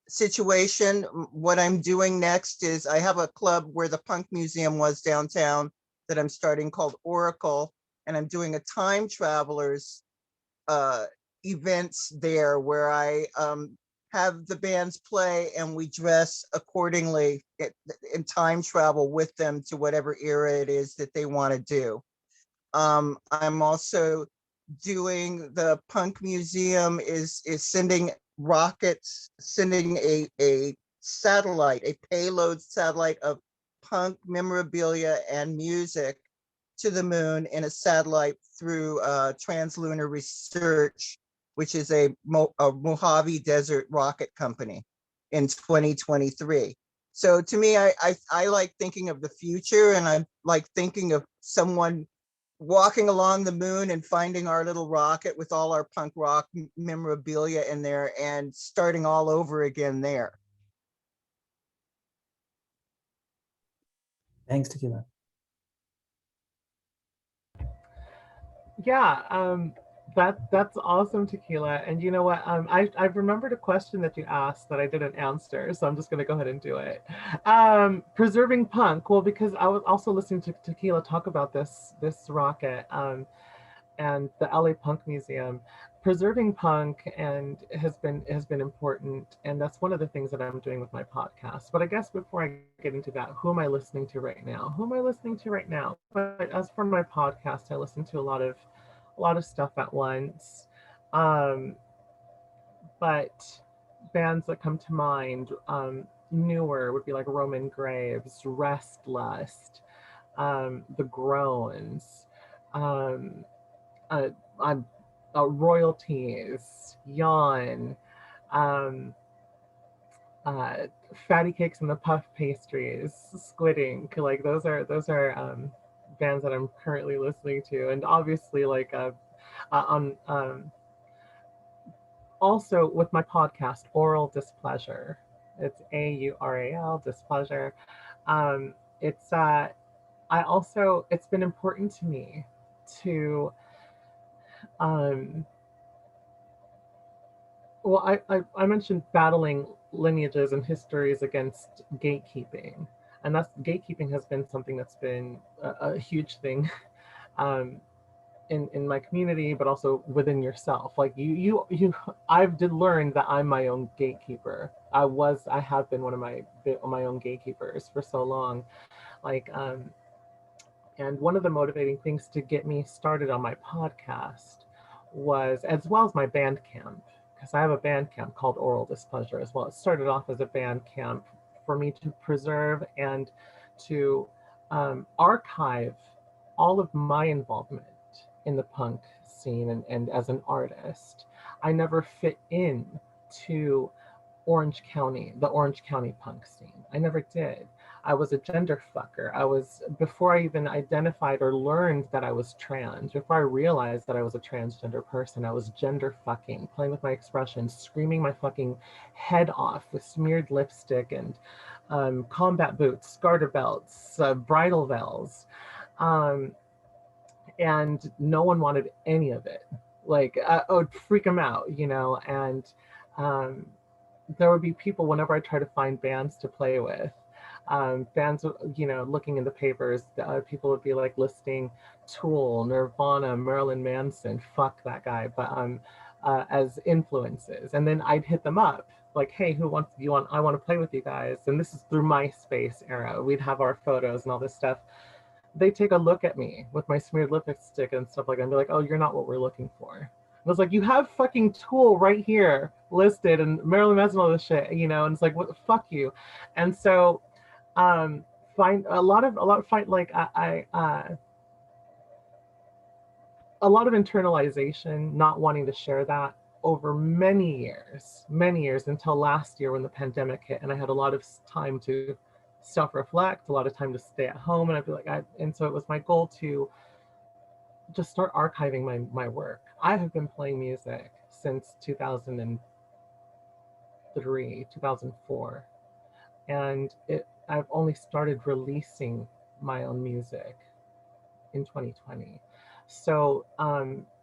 situation. What I'm doing next is I have a club where the Punk Museum was downtown that I'm starting called Oracle, and I'm doing a time travelers events there where I have the bands play and we dress accordingly in time travel with them to whatever era it is that they want to do. I'm also doing the Punk Museum is sending rockets, sending a satellite, a payload satellite of punk memorabilia and music to the moon in a satellite through Translunar Research, which is a Mojave Desert rocket company in 2023. So to me, I like thinking of the future, and I like thinking of someone walking along the moon and finding our little rocket with all our punk rock memorabilia in there and starting all over again there. Thanks, Tequila. Yeah, that's awesome, Tequila. And you know what? I've remembered a question that you asked that I didn't answer, so I'm just gonna go ahead and do it. Preserving punk. Well, because I was also listening to Tequila talk about this rocket and the LA Punk Museum. Preserving punk and has been important, and that's one of the things that I'm doing with my podcast. But I guess before I get into that, who am I listening to right now? Who am I listening to right now? But as for my podcast, I listen to a lot of stuff at once. But bands that come to mind, newer would be like Roman Graves, Restless, The Groans, I'm royalties, yawn, um, fatty cakes and the puff pastries, squid ink. Like those are bands that I'm currently listening to, and obviously like on also with my podcast, Oral Displeasure. It's AURAL Displeasure. It's it's been important to me to well, I mentioned battling lineages and histories against gatekeeping, and that's gatekeeping has been something that's been a huge thing in my community, but also within yourself. Like I've did learn that I'm my own gatekeeper. I have been one of my own gatekeepers for so long, like and one of the motivating things to get me started on my podcast was, as well as my band camp, because I have a band camp called Oral Displeasure as well. It started off as a band camp for me to preserve and to archive all of my involvement in the punk scene and as an artist. I never fit in to Orange County, the Orange County punk scene. I never did. I was a gender fucker. Before I even identified or learned that I was trans, before I realized that I was a transgender person, I was gender fucking, playing with my expressions, screaming my fucking head off with smeared lipstick and combat boots, garter belts, bridal veils. And no one wanted any of it. Like, I would freak them out, and there would be people whenever I try to find bands to play with. Bands, looking in the papers, people would be like listing Tool, Nirvana, Marilyn Manson, fuck that guy, but as influences. And then I'd hit them up like, hey, I want to play with you guys. And this is through MySpace era. We'd have our photos and all this stuff. They take a look at me with my smeared lipstick and stuff like that and be like, oh, you're not what we're looking for. I was like, you have fucking Tool right here listed and Marilyn Manson, all this shit, and it's like, what the fuck you. And so find a lot of internalization, not wanting to share that over many years until last year when the pandemic hit and I had a lot of time to self-reflect, a lot of time to stay at home, and I'd be like, and so it was my goal to just start archiving my work. I have been playing music since 2003, 2004, and I've only started releasing my own music in 2020. So,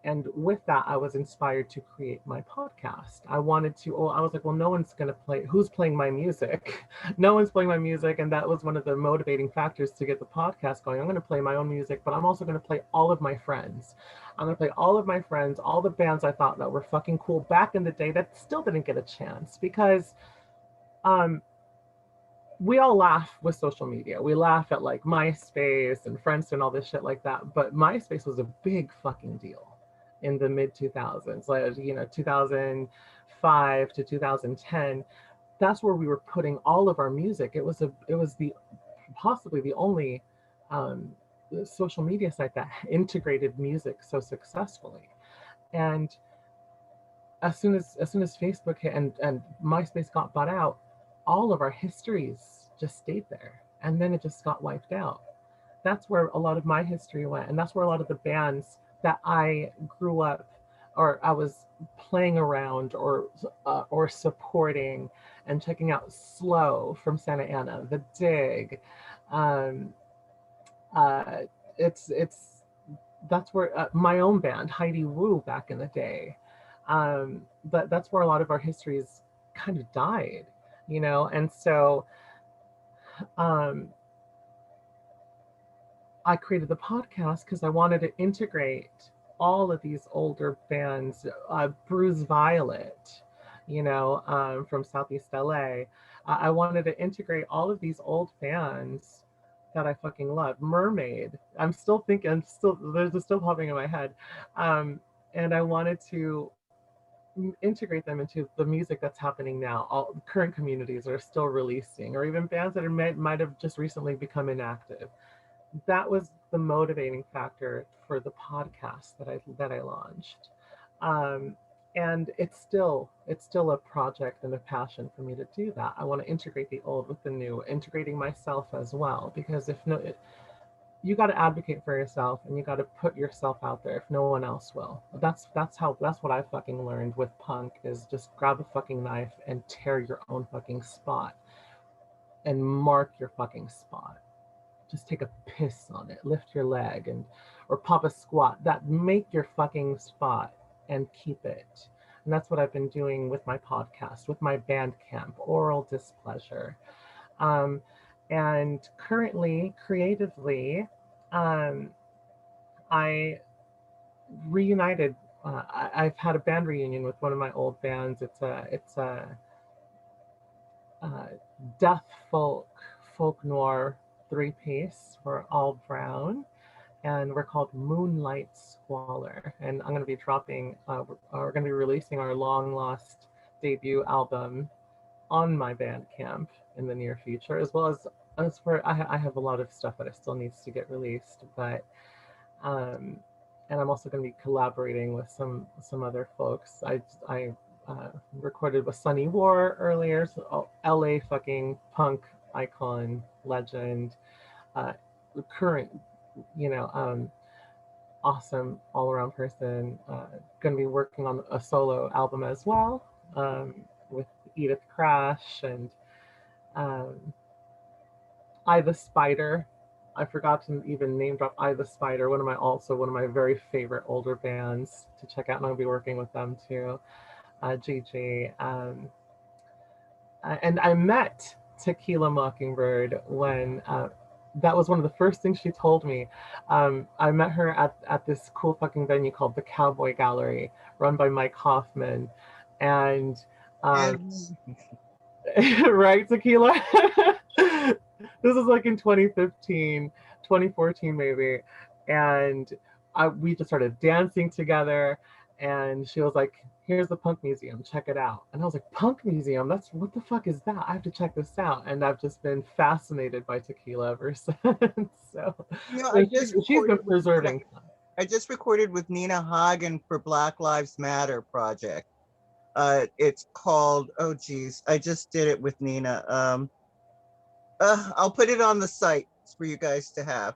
and with that, I was inspired to create my podcast. I wanted to, oh, I was like, well, no one's going to play, who's playing my music? No one's playing my music. And that was one of the motivating factors to get the podcast going. I'm going to play my own music, but I'm also going to play all of my friends. I'm going to play all of my friends, all the bands I thought that were fucking cool back in the day that still didn't get a chance because, we all laugh with social media. We laugh at like MySpace and Friendster and all this shit like that. But MySpace was a big fucking deal in the mid 2000s, like, 2005 to 2010. That's where we were putting all of our music. It was the possibly the only social media site that integrated music so successfully. And as soon as Facebook hit and MySpace got bought out, all of our histories just stayed there, and then it just got wiped out. That's where a lot of my history went, and that's where a lot of the bands that I grew up or I was playing around or supporting and checking out Slow from Santa Ana, The Dig. It's that's where my own band Heidi Wu back in the day. But that's where a lot of our histories kind of died, and so I created the podcast because I wanted to integrate all of these older bands, Bruise Violet, from Southeast LA. I wanted to integrate all of these old bands that I fucking love. Mermaid, I'm still thinking, there's still popping in my head. And I wanted to integrate them into the music that's happening now. All current communities are still releasing, or even bands that might have just recently become inactive. That was the motivating factor for the podcast that I launched. And it's still a project and a passion for me to do that. I want to integrate the old with the new, integrating myself as well, because you got to advocate for yourself and you got to put yourself out there if no one else will. That's what I fucking learned with punk, is just grab a fucking knife and tear your own fucking spot and mark your fucking spot. Just take a piss on it, lift your leg or pop a squat, that make your fucking spot and keep it. And that's what I've been doing with my podcast, with my Bandcamp, Oral Displeasure. And currently, creatively, I reunited. I've had a band reunion with one of my old bands. It's a death folk noir 3-piece. We're all brown, and we're called Moonlight Squalor. And I'm going to be we're going to be releasing our long lost debut album on my Bandcamp in the near future, as well as for I have a lot of stuff that still needs to get released, but and I'm also going to be collaborating with some other folks. I recorded with Sunny War earlier, so LA fucking punk icon, legend, current, awesome all around person. Going to be working on a solo album as well, with Edith Crash and I the Spider. I forgot to even name drop I the Spider, one of my very favorite older bands to check out, and I'll be working with them too. Gigi. And I met Tequila Mockingbird when that was one of the first things she told me. I met her at this cool fucking venue called the Cowboy Gallery, run by Mike Hoffman. And right, Tequila? This was like in 2015, 2014 maybe. And we just started dancing together. And she was like, here's the Punk Museum, check it out. And I was like, Punk Museum? What the fuck is that? I have to check this out. And I've just been fascinated by Tequila ever since. So she's been preserving. I just recorded with Nina Hagen for Black Lives Matter project. It's called, oh geez, I just did it with Nina. I'll put it on the site for you guys to have.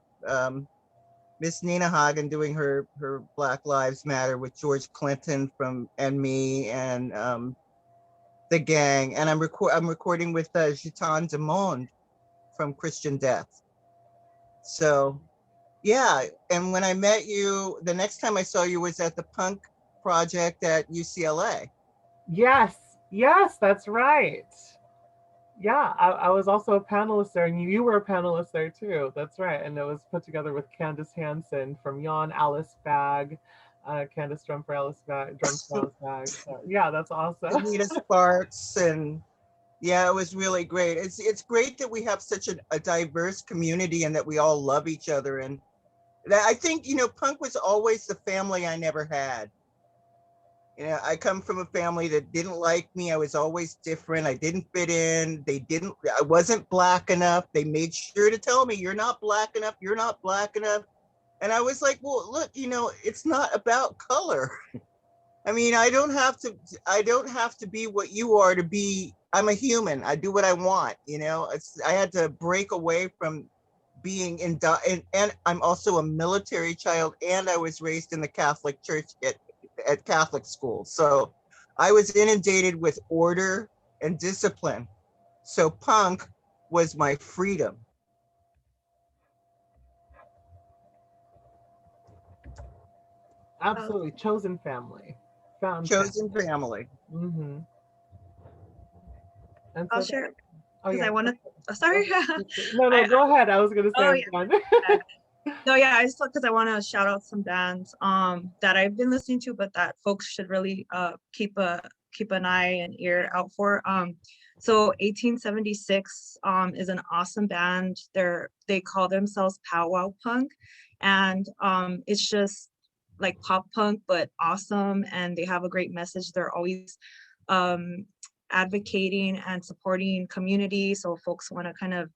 Miss Nina Hagen doing her Black Lives Matter with George Clinton and me and the gang, and I'm recording with Gitan Demond from Christian Death. So Yeah, and when I met you, the next time I saw you was at the Punk Project at UCLA. Yes, yes, that's right. Yeah, I was also a panelist there, and you were a panelist there too. That's right. And it was put together with Candace Hansen from Yon, Alice Bag, Candace drum for Alice Bag, drums for Alice Bag. So yeah, that's awesome. Anita Sparks, and yeah, it was really great. It's great that we have such a diverse community and that we all love each other. And I think, you know, punk was always the family I never had. You know, I come from a family that didn't like me. I was always different. I didn't fit in. I wasn't black enough. They made sure to tell me, you're not black enough. You're not black enough. And I was like, well, look, you know, it's not about color. I mean, I don't have to be what you are to be. I'm a human. I do what I want, you know. I had to break away from being and I'm also a military child, and I was raised in the Catholic Church at Catholic school. So I was inundated with order and discipline. So punk was my freedom. Absolutely, chosen family, found Chosen family. family. Mm-hmm. And I'll so, share oh because yeah. I want to. Sorry. No, go ahead. I was gonna say Oh, I'm yeah. done. No, yeah, I just because I want to shout out some bands that I've been listening to, but that folks should really keep an eye and ear out for. So 1876 is an awesome band. They call themselves powwow punk, and it's just like pop punk but awesome, and they have a great message. They're always advocating and supporting community, so folks want to kind of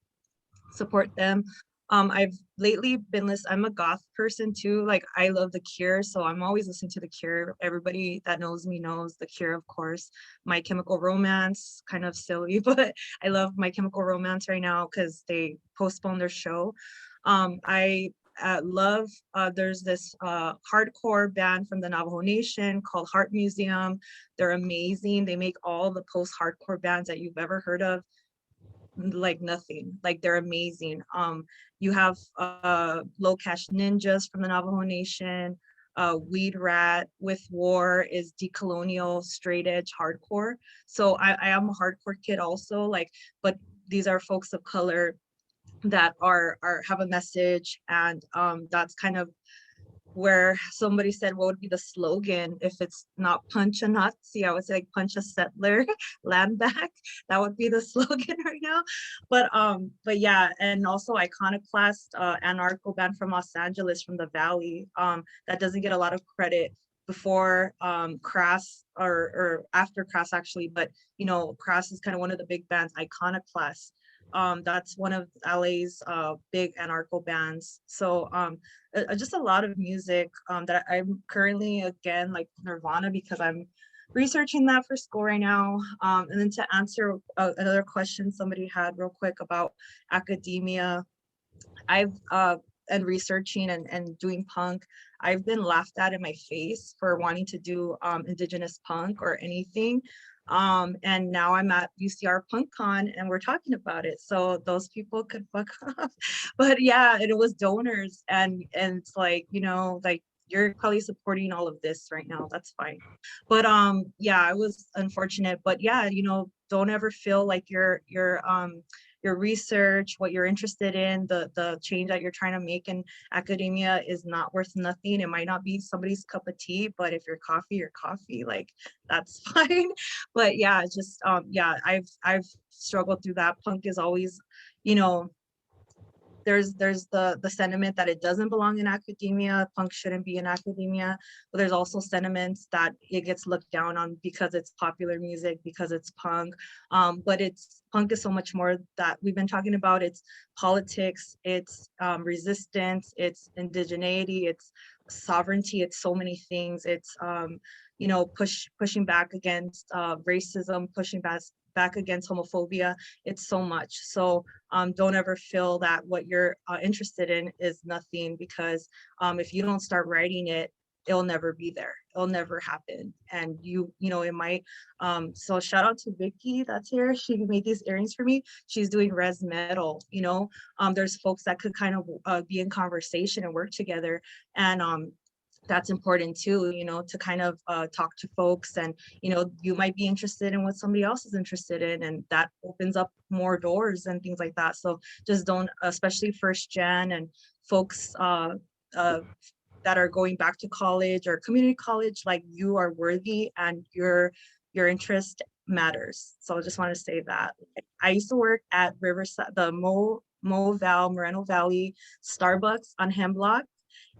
support them. I've lately been listening. I'm a goth person too. Like I love The Cure, so I'm always listening to The Cure. Everybody that knows me knows The Cure, of course. My Chemical Romance, kind of silly, but I love My Chemical Romance right now because they postponed their show. I love, there's this hardcore band from the Navajo Nation called Heart Museum. They're amazing. They make all the post-hardcore bands that you've ever heard of like nothing. Like they're amazing. You have Low Cash Ninjas from the Navajo Nation. Weed Rat with War is decolonial straight edge hardcore. So I am a hardcore kid also, like, but these are folks of color that are have a message, and that's kind of where somebody said, what would be the slogan if it's not punch a Nazi? I would say like punch a settler, land back. That would be the slogan right now. But yeah, and also Iconoclast, anarcho band from Los Angeles, from the Valley, that doesn't get a lot of credit before Crass or after Crass actually, but you know, Crass is kind of one of the big bands. Iconoclast, that's one of LA's big anarcho bands. So just a lot of music that I'm currently, again, like Nirvana, because I'm researching that for school right now. And then to answer another question somebody had real quick about academia, I've and researching and doing punk, I've been laughed at in my face for wanting to do indigenous punk or anything. And now I'm at UCR Punk Con and we're talking about it. So those people could fuck off. But yeah, and it was donors, and it's like, you know, like you're probably supporting all of this right now. That's fine. But yeah, I was unfortunate. But yeah, you know, don't ever feel like your research, what you're interested in, the change that you're trying to make in academia is not worth nothing. It might not be somebody's cup of tea, but if you're coffee, like that's fine. But yeah, just yeah, I've struggled through that. Punk is always, you know, there's the sentiment that it doesn't belong in academia, punk shouldn't be in academia, but there's also sentiments that it gets looked down on because it's popular music, because it's punk. But punk is so much more that we've been talking about. It's politics, it's resistance, it's indigeneity, it's sovereignty, it's so many things. It's you know, pushing back against racism, pushing back against homophobia. It's so much. So don't ever feel that what you're interested in is nothing, because if you don't start writing it, it'll never be there. It'll never happen. And you know, it might, so shout out to Vicky that's here. She made these earrings for me. She's doing res metal, you know. There's folks that could kind of be in conversation and work together. And that's important too, you know, to kind of talk to folks, and, you know, you might be interested in what somebody else is interested in, and that opens up more doors and things like that. So just don't, especially first gen and folks that are going back to college or community college, like, you are worthy and your interest matters. So I just want to say that. I used to work at Riverside, the Moreno Valley Starbucks on Hemlock,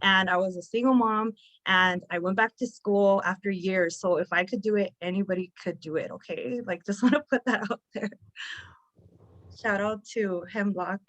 and I was a single mom, and I went back to school after years. So if I could do it, anybody could do it. Okay, like, just want to put that out there. Shout out to Hemlock.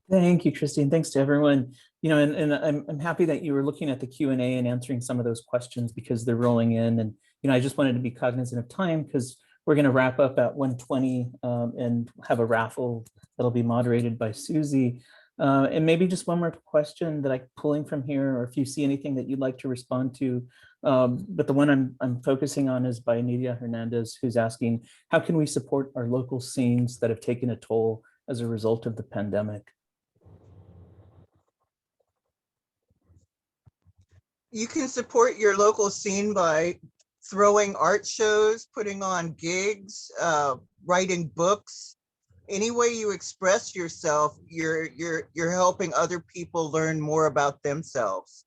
Thank you, Kristy, thanks to everyone. You know, and I'm happy that you were looking at the Q&A and answering some of those questions, because they're rolling in. And, you know, I just wanted to be cognizant of time, because we're going to wrap up at 1:20 and have a raffle that'll be moderated by Susie. And maybe just one more question that I'm pulling from here, or if you see anything that you'd like to respond to. But the one I'm focusing on is by Nidia Hernandez, who's asking, how can we support our local scenes that have taken a toll as a result of the pandemic? You can support your local scene by throwing art shows, putting on gigs, writing books. Any way you express yourself, you're helping other people learn more about themselves.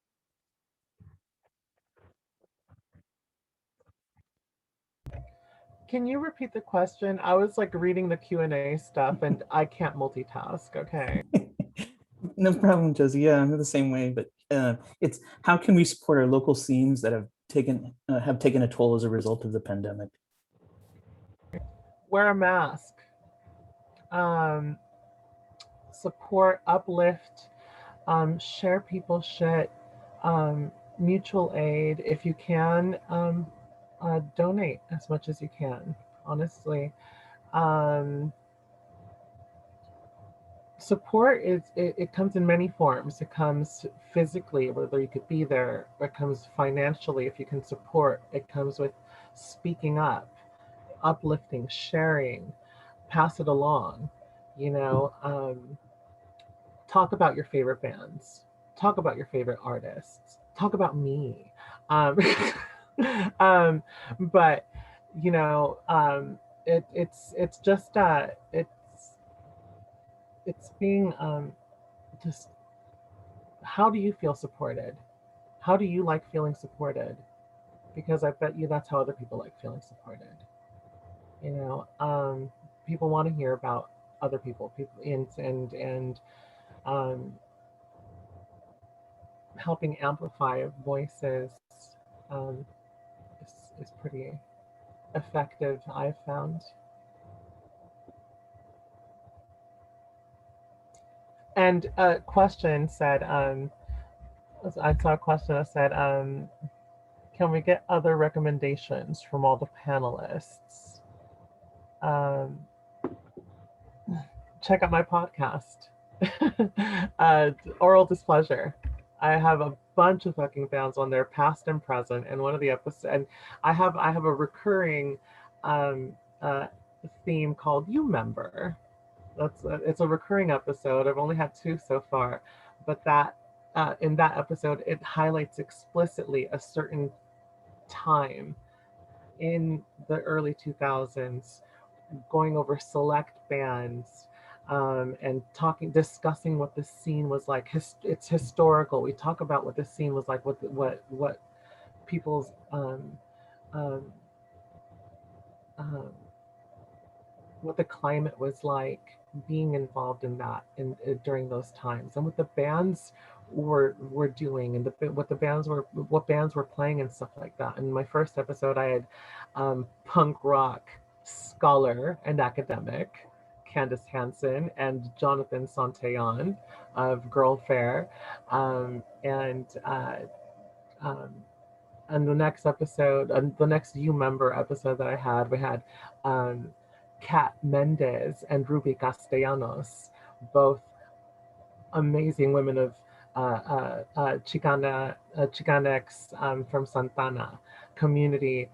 Can you repeat the question? I was like reading the Q&A stuff and I can't multitask, okay? No problem, Josie. Yeah, I'm the same way, but it's how can we support our local scenes that have taken a toll as a result of the pandemic? Wear a mask. Support, uplift, share people's shit, mutual aid. If you can, donate as much as you can, honestly. Support it comes in many forms. It comes physically, whether you could be there. It comes financially, if you can support. It comes with speaking up, uplifting, sharing, pass it along, you know. Talk about your favorite bands, talk about your favorite artists, talk about me. But you know, it's just it's being just, how do you feel supported? How do you like feeling supported? Because I bet you that's how other people like feeling supported. You know, people want to hear about other people, and helping amplify voices is pretty effective, I've found. And a question said, I saw a question that said, can we get other recommendations from all the panelists? Check out my podcast, Oral Displeasure. I have a bunch of fucking bands on there, past and present. And one of the episodes, and I have a recurring theme called "You Member." It's a recurring episode. I've only had 2 so far, but that in that episode, it highlights explicitly a certain time in the early 2000s, going over select bands. And discussing what the scene was like. It's historical. We talk about what the scene was like, what people's what the climate was like, being involved in that during those times, and what the bands were doing, and what bands were playing and stuff like that. In my first episode, I had punk rock scholar and academic Candace Hansen and Jonathan Santillan of Girl Fair, and the next episode, the next You Member episode that I had, we had Kat Mendez and Ruby Castellanos, both amazing women of Chicanx from Santana community,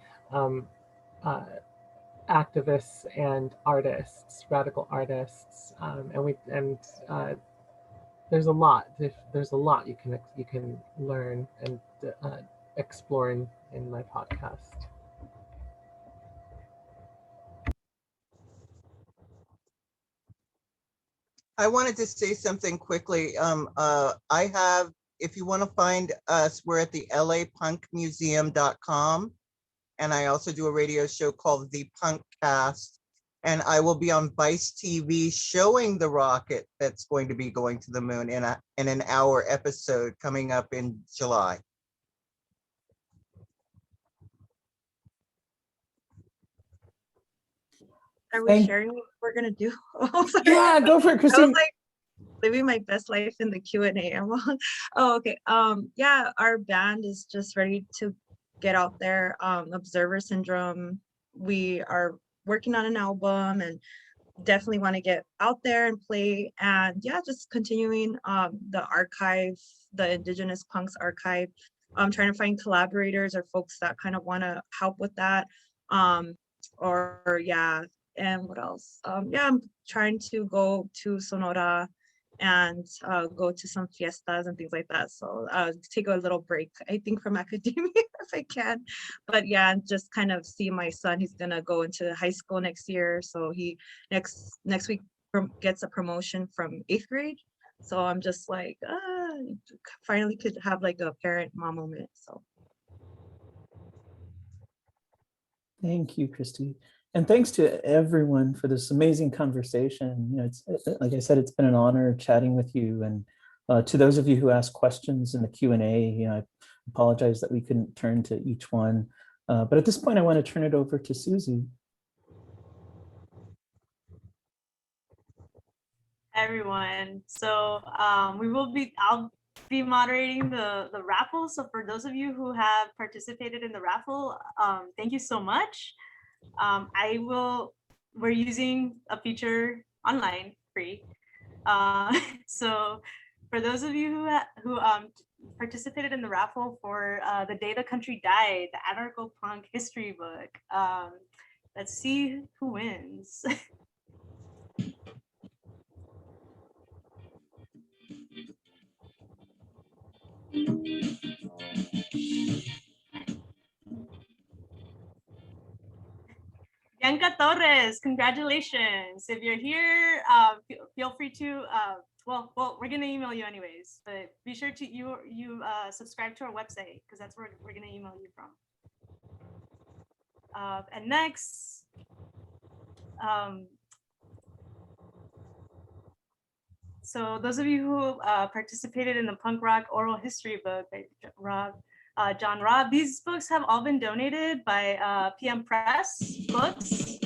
activists and artists, radical artists, and there's a lot. There's a lot you can learn and explore in my podcast. I wanted to say something quickly. I have, if you want to find us, we're at the lapunkmuseum.com. And I also do a radio show called The Punkcast. And I will be on Vice TV showing the rocket that's going to be going to the moon in an hour episode coming up in July. Are we sharing what we're gonna do? Yeah, go for it, I Christine. was like living my best life in the Q&A. Oh, okay. Yeah, our band is just ready to get out there. Observer Syndrome. We are working on an album and definitely want to get out there and play. And yeah, just continuing the archive, the Indigenous Punks archive. I'm trying to find collaborators or folks that kind of want to help with that. Or yeah, and what else? Yeah, I'm trying to go to Sonora and go to some fiestas and things like that. So take a little break, I think, from academia if I can. But yeah, just kind of see my son. He's gonna go into high school next year. So he next week gets a promotion from 8th grade. So I'm just like, finally could have like a parent mom moment. So Thank you, Kristy. And thanks to everyone for this amazing conversation. You know, it's like I said, it's been an honor chatting with you. And to those of you who asked questions in the Q&A, you know, I apologize that we couldn't turn to each one. But at this point, I want to turn it over to Susie. Hi, everyone. So I'll be moderating the raffle. So for those of you who have participated in the raffle, thank you so much. We're using a feature online, free. So for those of you who participated in the raffle for The Day the Country Died, the anarcho-punk history book, let's see who wins. Bianca Torres, congratulations. If you're here, feel free to, well, we're gonna email you anyways, but be sure to you subscribe to our website because that's where we're gonna email you from. And next, so those of you who participated in the punk rock oral history book by John Robb, these books have all been donated by PM Press Books.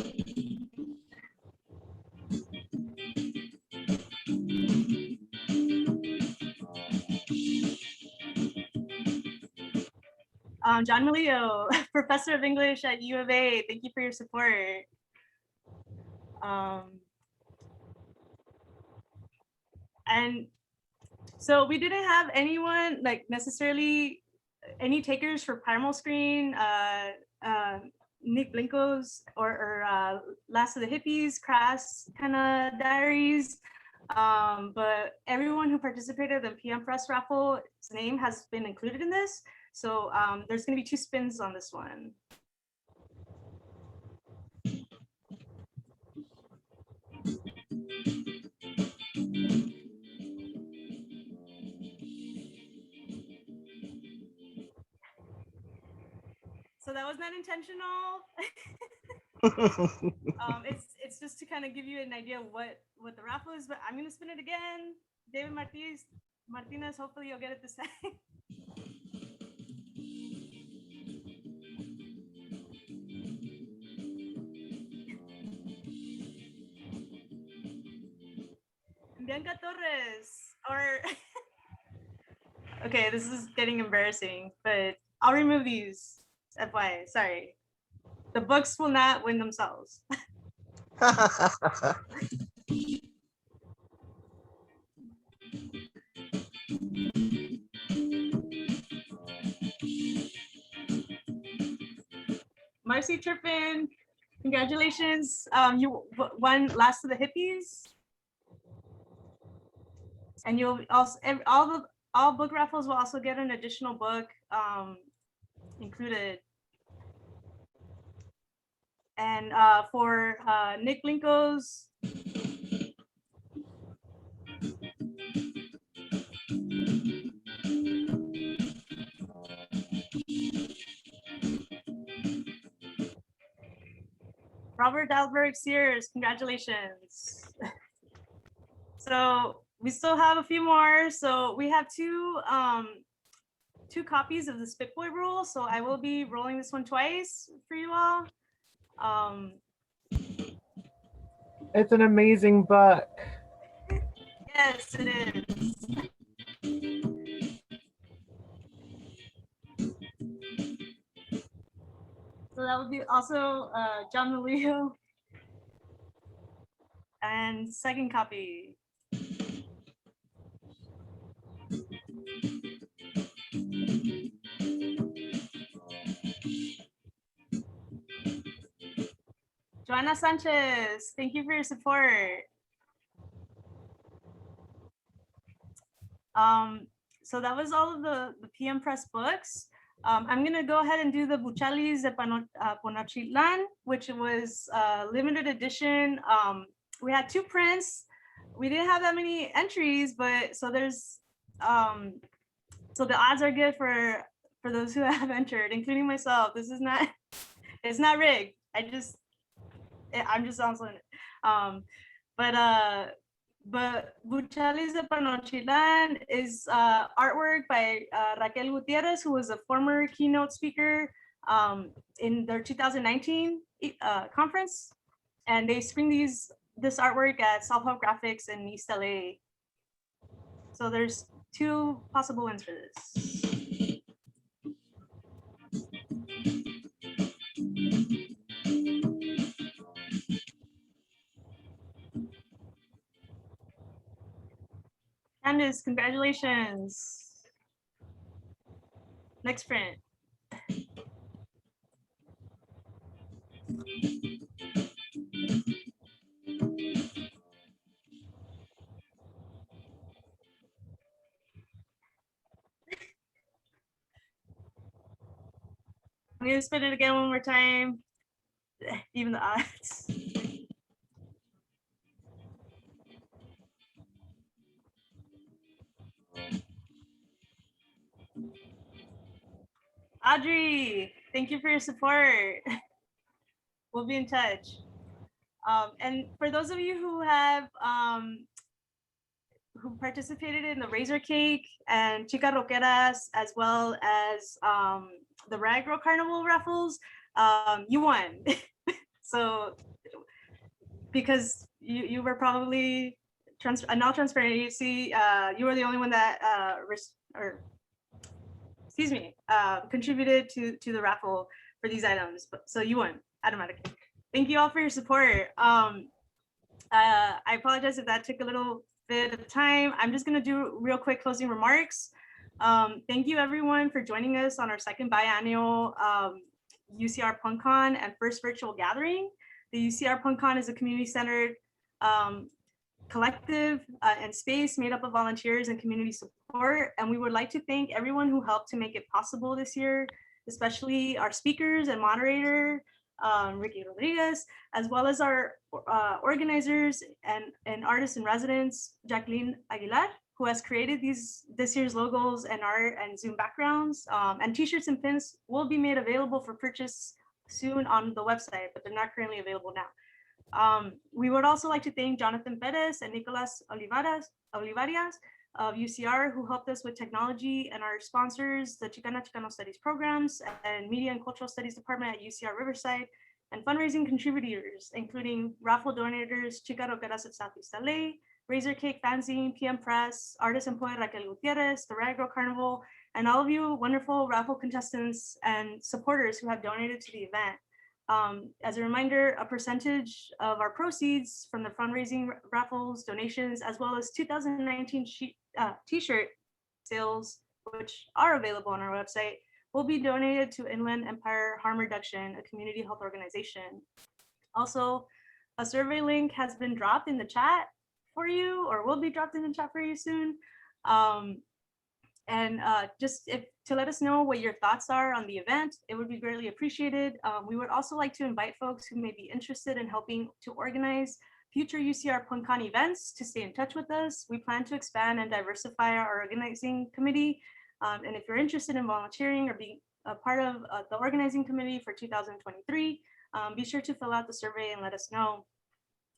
John Melillo, professor of English at U of A, thank you for your support. And so we didn't have anyone like necessarily any takers for Primal Screen, Nick Blinko's or Last of the Hippies, Crass kind of diaries. But everyone who participated in the PM Press raffle's name has been included in this. So there's going to be 2 spins on this one. So that was not intentional. It's just to kind of give you an idea of what the raffle is, but I'm going to spin it again. David Martinez, hopefully you'll get it this time. Bianca Torres, or okay, this is getting embarrassing, but I'll remove these. FYI, sorry. The books will not win themselves. Marcy Turpin, congratulations. You won Last of the Hippies. And you'll also, all book raffles will also get an additional book included. And for Nick Blinko's Robert Dahlberg Sears, congratulations. So we still have a few more. So we have two copies of the Spit Boy rule. So I will be rolling this one twice for you all. It's an amazing book. Yes, it is. So that would be also John Malillo. And second copy. Joanna Sanchez, thank you for your support. So that was all of the PM Press books. I'm gonna go ahead and do the Buchalis de Ponochitlan, which was limited edition. We had 2 prints. We didn't have that many entries, but so there's, so the odds are good for those who have entered, including myself. This is not, it's not rigged. I'm just answering it. But Buchalis de Panochilan is artwork by Raquel Gutierrez, who was a former keynote speaker in their 2019 conference. And they screened this artwork at Self Help Graphics in East LA. So there's 2 possible wins for this. Candice, congratulations. Next print. I'm gonna spin it again one more time. Even the odds. Audrey, thank you for your support. We'll be in touch. And for those of you who have who participated in the Razor Cake and Chica Roqueras, as well as the Rag Girl Carnival raffles, you won. So because you were probably not transparent, you see, you were the only one that contributed to the raffle for these items. So you won automatically. Thank you all for your support. I apologize if that took a little bit of time. I'm just gonna do real quick closing remarks. Thank you everyone for joining us on our second biannual UCR Punk Con and first virtual gathering. The UCR Punk Con is a community-centered collective and space made up of volunteers and community support. And we would like to thank everyone who helped to make it possible this year, especially our speakers and moderator, Ricky Rodriguez, as well as our organizers and artists in residence, Jacqueline Aguilar, who has created this year's logos and art and Zoom backgrounds. And t-shirts and pins will be made available for purchase soon on the website, but they're not currently available now. We would also like to thank Jonathan Perez and Nicolas Olivarias of UCR, who helped us with technology, and our sponsors, the Chicano Studies programs and Media and Cultural Studies Department at UCR Riverside, and fundraising contributors, including raffle donators, Chica Roqueras at Southeast LA, Razor Cake Fanzine, PM Press, artist and poet Raquel Gutierrez, the Rag Girl Carnival, and all of you wonderful raffle contestants and supporters who have donated to the event. As a reminder, a percentage of our proceeds from the fundraising raffles, donations, as well as 2019 t-shirt sales, which are available on our website, will be donated to Inland Empire Harm Reduction, a community health organization. Also, a survey link has been dropped in the chat for you, or will be dropped in the chat for you soon. Just to let us know what your thoughts are on the event, it would be greatly appreciated. We would also like to invite folks who may be interested in helping to organize future UCR Punk Con events to stay in touch with us. We plan to expand and diversify our organizing committee. And if you're interested in volunteering or being a part of the organizing committee for 2023, be sure to fill out the survey and let us know.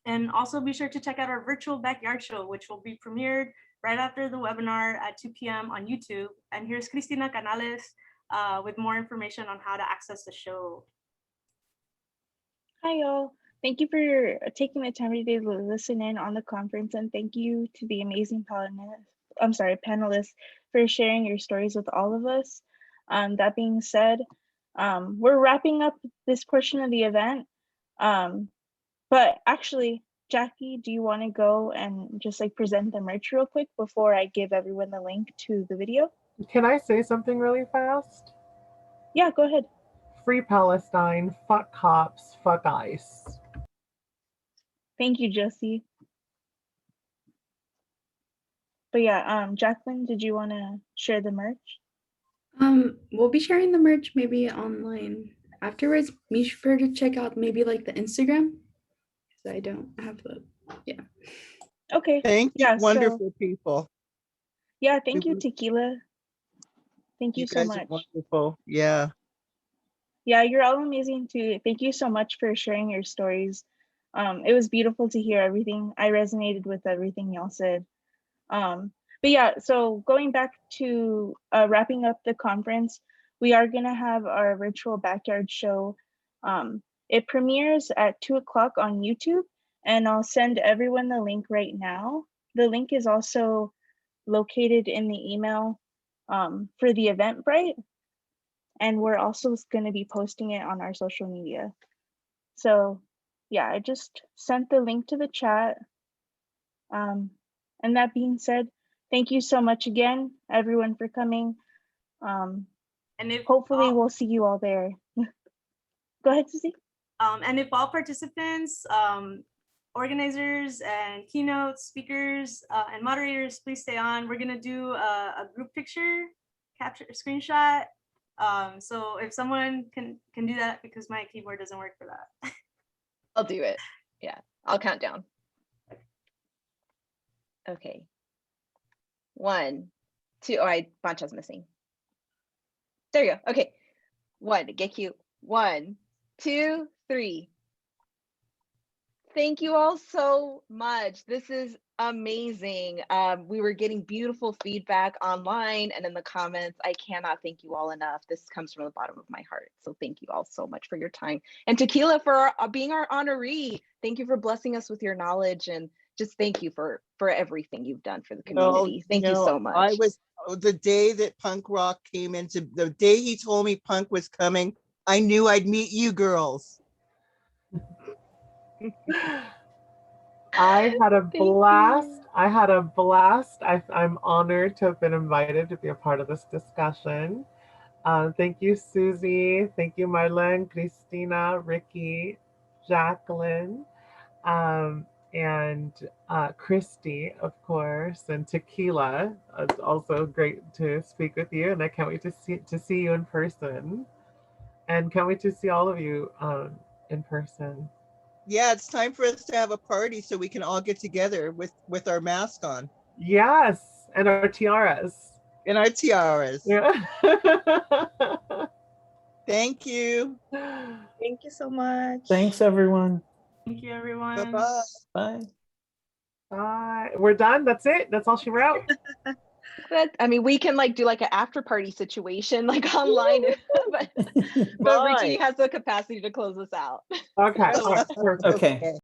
And also be sure to check out our virtual backyard show, which will be premiered right after the webinar at 2 p.m. on YouTube. And here's Cristina Canales with more information on how to access the show. Hi, y'all. Thank you for taking the time today to listen in on the conference, and thank you to the amazing panelists for sharing your stories with all of us. That being said, we're wrapping up this portion of the event. But actually, Jackie, do you want to go and just like present the merch real quick before I give everyone the link to the video? Can I say something really fast? Yeah, go ahead. Free Palestine, fuck cops, fuck ICE. Thank you, Josie. But yeah, Jacqueline, did you want to share the merch? We'll be sharing the merch maybe online afterwards. Be sure to check out maybe like the Instagram, because I don't have the, yeah. Okay. Thank you, yeah, wonderful people. Yeah, thank you, Tequila. Thank you so much. Wonderful. Yeah. Yeah, you're all amazing too. Thank you so much for sharing your stories. It was beautiful to hear everything. I resonated with everything y'all said. But yeah, so going back to wrapping up the conference, we are gonna have our virtual backyard show. It premieres at 2 o'clock on YouTube, and I'll send everyone the link right now. The link is also located in the email for the Eventbrite, and we're also gonna be posting it on our social media. So yeah, I just sent the link to the chat. And that being said, thank you so much again, everyone, for coming. And if hopefully we'll see you all there. Go ahead, Susie. And if all participants, organizers and keynote speakers and moderators, please stay on. We're gonna do a group picture, capture a screenshot. So if someone can do that, because my keyboard doesn't work for that. I'll do it. Yeah, I'll count down. Okay. 1, 2. Oh, Bancha's missing. There you go. Okay. 1, get cute. 1, 2, 3. Thank you all so much. This is amazing. We were getting beautiful feedback online and in the comments. I cannot thank you all enough. This comes from the bottom of my heart. So thank you all so much for your time. And Tequila for being our honoree. Thank you for blessing us with your knowledge, and just thank you for everything you've done for the community. Thank you so much. I was, the day that punk rock came into, the day he told me punk was coming, I knew I'd meet you girls. I had a blast. I had a blast. I'm honored to have been invited to be a part of this discussion. Thank you, Susie. Thank you, Marlene, Christina, Ricky, Jacqueline, and Kristy, of course, and Tequila. It's also great to speak with you, and I can't wait to see you in person, and can't wait to see all of you in person. Yeah, it's time for us to have a party so we can all get together with our mask on. Yes, and our tiaras. And our tiaras. Yeah. Thank you. Thank you so much. Thanks, everyone. Thank you, everyone. Bye-bye. Bye. Bye. We're done. That's it. That's all she wrote. I mean, we can like do like an after party situation like online, but Ricky has the capacity to close us out. Okay. Okay.